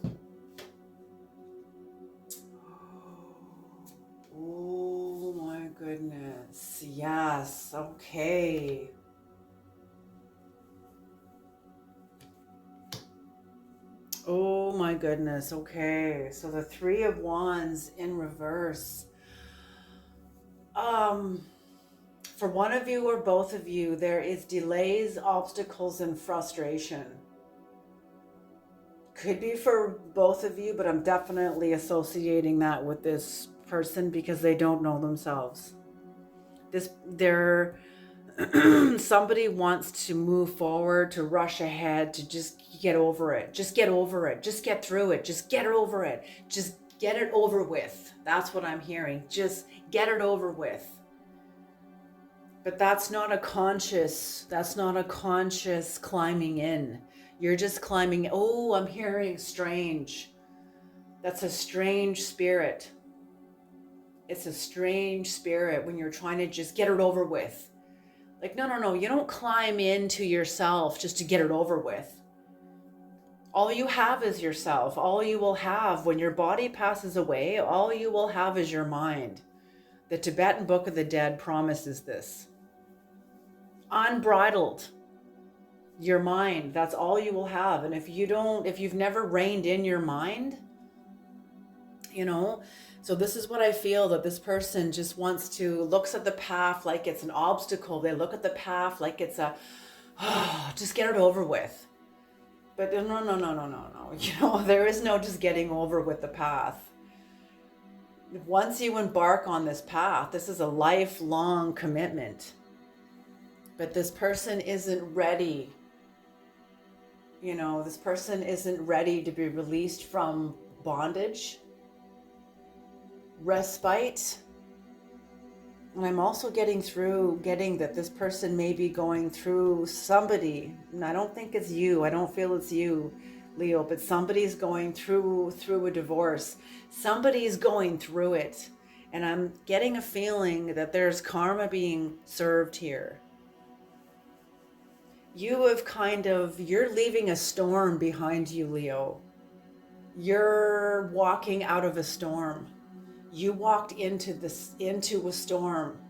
Oh my goodness. Yes. Okay. Oh my goodness. Okay. So the 3 of Wands in reverse. For one of you or both of you, there is delays, obstacles, and frustration. Could be for both of you, but I'm definitely associating that with this person because they don't know themselves. Somebody wants to move forward, to rush ahead, to just get over it. Just get over it. Just get through it. Just get over it. Just get it over with. That's what I'm hearing. Just get it over with. But that's not a conscious climbing in. You're just climbing. Oh, I'm hearing strange. That's a strange spirit. It's a strange spirit when you're trying to just get it over with. Like, no. You don't climb into yourself just to get it over with. All you have is yourself. All you will have when your body passes away, all you will have is your mind. The Tibetan Book of the Dead promises this. Unbridled. Your mind, that's all you will have. And if you've never reined in your mind, so this is what I feel, that this person just looks at the path like it's an obstacle. They look at the path like it's just get it over with. But no. There is no just getting over with the path. Once you embark on this path, this is a lifelong commitment. But this person isn't ready. This person isn't ready to be released from bondage, respite. And I'm also getting that this person may be going through somebody, and I don't think it's you. I don't feel it's you, Leo, but somebody's going through a divorce. Somebody's going through it. And I'm getting a feeling that there's karma being served here. You're leaving a storm behind you, Leo. You're walking out of a storm. You walked into a storm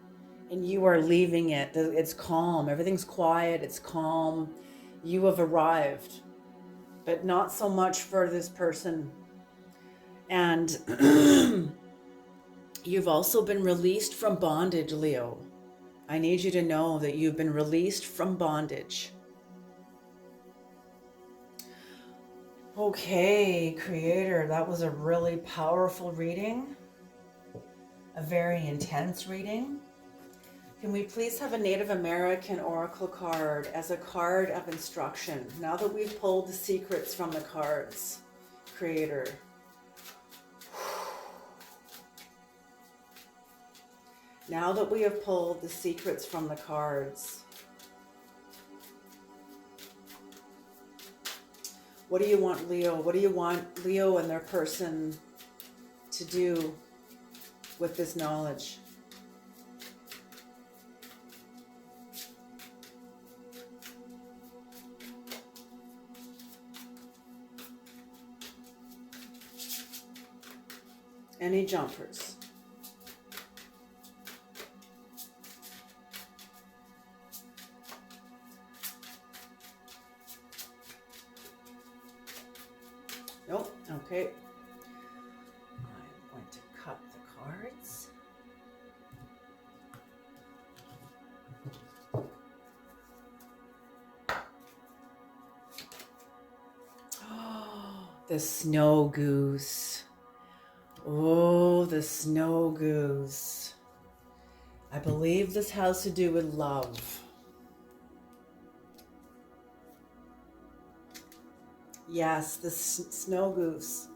and you are leaving it. It's calm. Everything's quiet. It's calm. You have arrived, but not so much for this person. And you've also been released from bondage, Leo. I need you to know that you've been released from bondage. Okay, Creator, that was a really powerful reading. A very intense reading. Can we please have a Native American Oracle card as a card of instruction? Now that we've pulled the secrets from the cards, Creator. Now that we have pulled the secrets from the cards, what do you want, Leo? What do you want Leo and their person to do with this knowledge? Any jumpers? Nope. Okay. I'm going to cut the cards. Oh, the snow goose. Oh, the snow goose. I believe this has to do with love. Yes, the snow goose.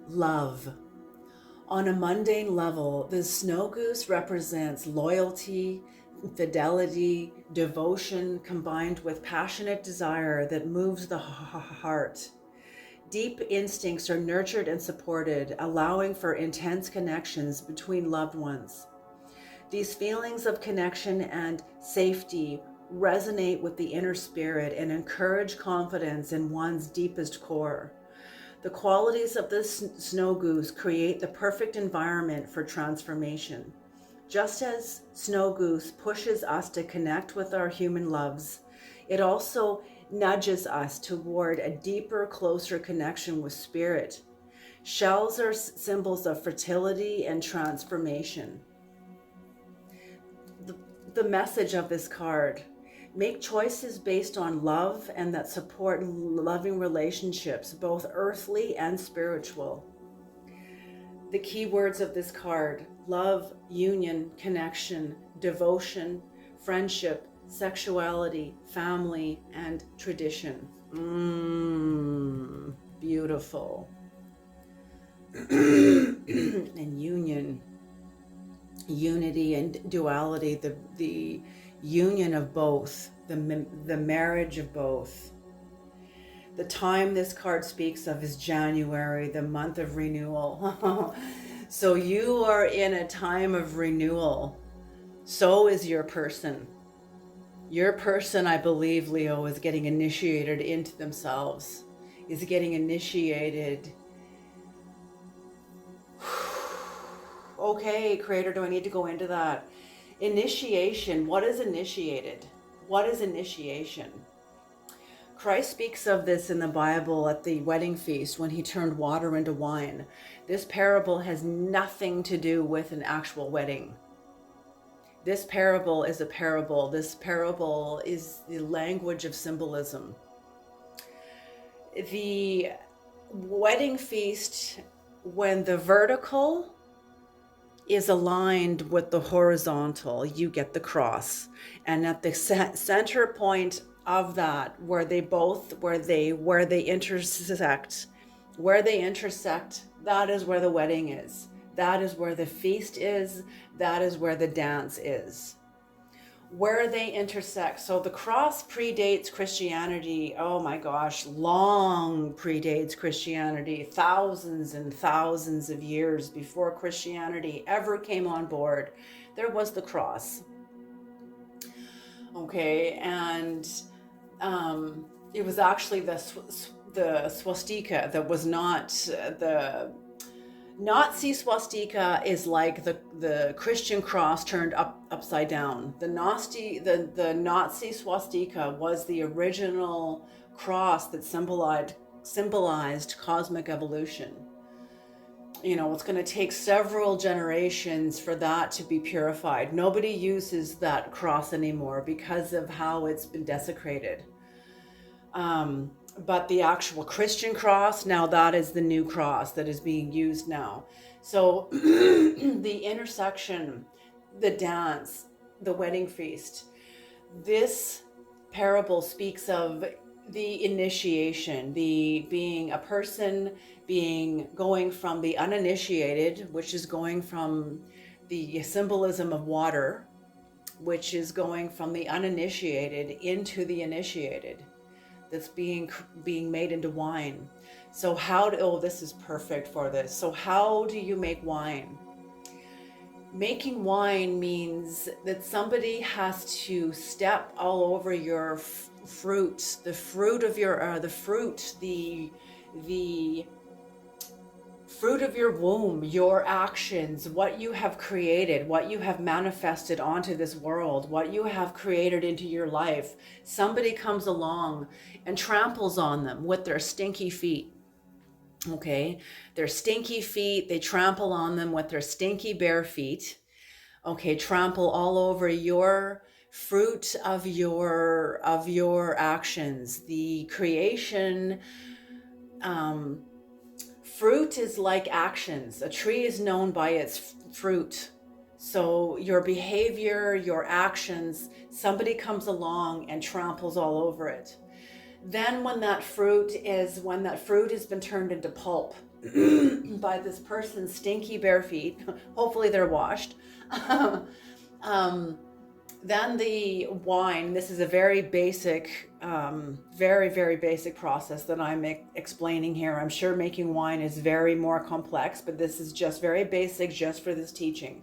Love. On a mundane level, the snow goose represents loyalty, fidelity, devotion combined with passionate desire that moves the heart. Deep instincts are nurtured and supported, allowing for intense connections between loved ones. These feelings of connection and safety resonate with the inner spirit and encourage confidence in one's deepest core. The qualities of this snow goose create the perfect environment for transformation. Just as snow goose pushes us to connect with our human loves, it also nudges us toward a deeper, closer connection with spirit. Shells are symbols of fertility and transformation. The message of this card: make choices based on love and that support loving relationships, both earthly and spiritual. The key words of this card: love, union, connection, devotion, friendship, sexuality, family, and tradition. Beautiful. And union. Unity and duality, the union of both, the marriage of both. The time this card speaks of is January, the month of renewal. So you are in a time of renewal. So is your person. Your person, I believe, Leo, is getting initiated into themselves, is getting initiated. Okay, Creator, do I need to go into that? Initiation. What is initiated? What is initiation? Christ speaks of this in the Bible at the wedding feast when he turned water into wine. This parable has nothing to do with an actual wedding. This parable is a parable. This parable is the language of symbolism. The wedding feast, when the vertical is aligned with the horizontal, you get the cross. And at the center point of that, where they intersect, that is where the wedding is. That is where the feast is. That is where the dance is. Where they intersect. So the cross predates Christianity. Oh my gosh, long predates Christianity. Thousands and thousands of years before Christianity ever came on board, there was the cross. Okay, and it was actually the swastika that was not the Nazi swastika is like the Christian cross turned upside down. The Nazi swastika was the original cross that symbolized cosmic evolution. You know, it's going to take several generations for that to be purified. Nobody uses that cross anymore because of how it's been desecrated. But the actual Christian cross, now that is the new cross that is being used now. So the intersection, the dance, the wedding feast, this parable speaks of the initiation, the being a person, going from the uninitiated, which is going from the symbolism of water, which is going from the uninitiated into the initiated. That's being made into wine. So this is perfect for this. So how do you make wine? Making wine means that somebody has to step all over your fruit, the fruit of your womb, your actions, what you have created, what you have manifested onto this world, what you have created into your life, somebody comes along and tramples on them with their stinky feet. Okay, their stinky feet, they trample on them with their stinky bare feet. Okay, trample all over your fruit of your actions, the creation. Fruit is like actions. A tree is known by its fruit. So your behavior, your actions, somebody comes along and tramples all over it. Then when that fruit has been turned into pulp by this person's stinky bare feet, hopefully they're washed. Then the wine, this is a very basic, very basic process that I'm explaining here. I'm sure making wine is very more complex, but this is just very basic just for this teaching.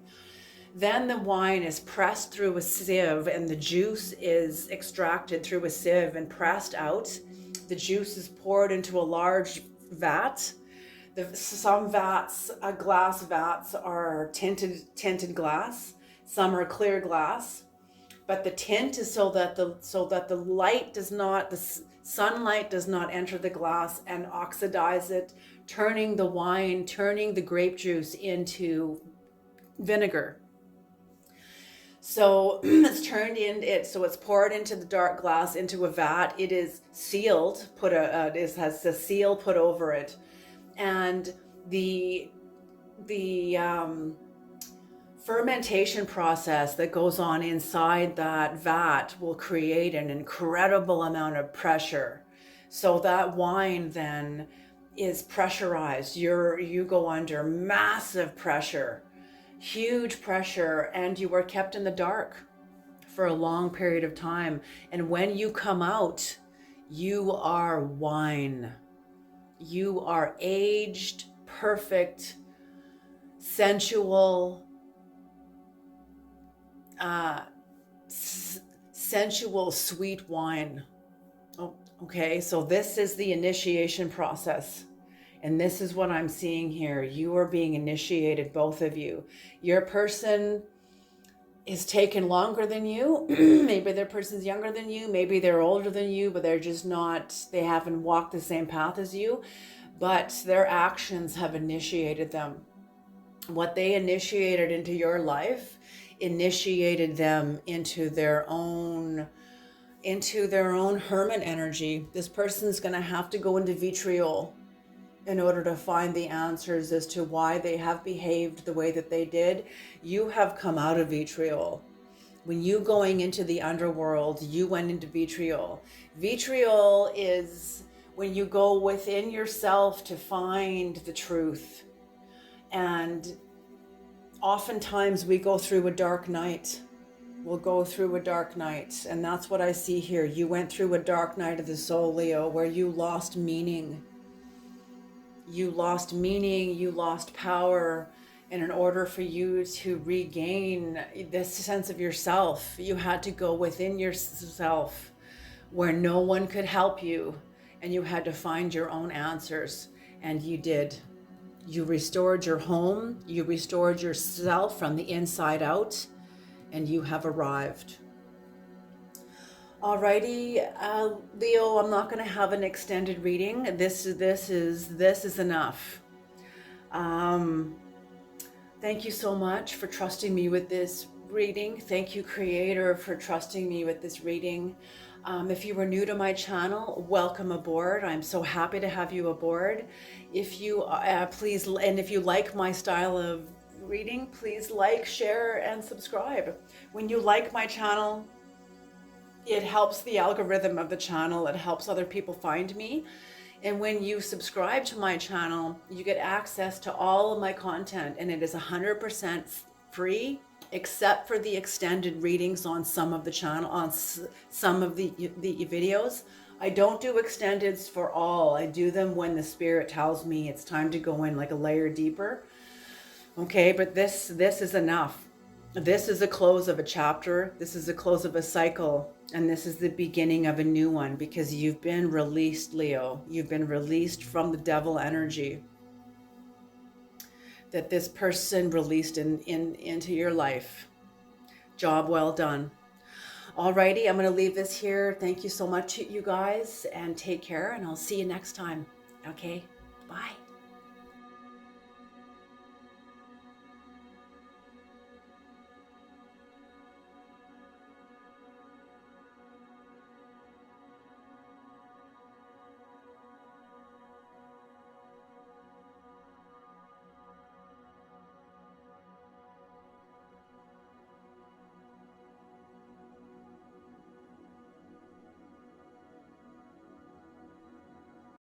Then the wine is pressed through a sieve and the juice is extracted through a sieve and pressed out. The juice is poured into a large vat. Some vats, glass vats, are tinted glass. Some are clear glass. But the tint is so that the light does not, the sunlight does not enter the glass and oxidize it, turning the grape juice into vinegar. So it's poured into the dark glass into a vat. It is sealed, has a seal put over it, and the fermentation process that goes on inside that vat will create an incredible amount of pressure. So that wine then is pressurized. You go under massive pressure, huge pressure, and you are kept in the dark for a long period of time. And when you come out, you are wine. You are aged, perfect, sensual, sensual sweet wine. Oh, okay, so this is the initiation process, and this is what I'm seeing here. You are being initiated, both of you. Your person is taken longer than you. Maybe their person's younger than you, maybe they're older than you, but they haven't walked the same path as you, but their actions have initiated them. What they initiated into your life initiated them into their own hermit energy. This person's going to have to go into vitriol in order to find the answers as to why they have behaved the way that they did. You have come out of vitriol. When you going into the underworld, you went into vitriol. Vitriol is when you go within yourself to find the truth. And oftentimes we go through a dark night. We'll go through a dark night. And that's what I see here. You went through a dark night of the soul, Leo, where you lost meaning. You lost meaning, you lost power. And in order for you to regain this sense of yourself, you had to go within yourself where no one could help you. And you had to find your own answers. And you did. You restored your home, you restored yourself from the inside out, and you have arrived. Alrighty, Leo, I'm not going to have an extended reading. This is enough. Thank you so much for trusting me with this reading. Thank you, Creator, for trusting me with this reading. If you are new to my channel, welcome aboard. I'm so happy to have you aboard. If you if you like my style of reading, please like, share, and subscribe. When you like my channel, it helps the algorithm of the channel. It helps other people find me. And when you subscribe to my channel, you get access to all of my content, and it is 100% free, except for the extended readings on some of the videos. I don't do extendeds for all. I do them when the spirit tells me it's time to go in like a layer deeper. Okay, but this is enough. This is the close of a chapter. This is the close of a cycle. And this is the beginning of a new one, because you've been released, Leo. You've been released from the devil energy. that this person released into your life. Job well done. Alrighty, I'm going to leave this here. Thank you so much, you guys, and take care, and I'll see you next time. Okay, bye.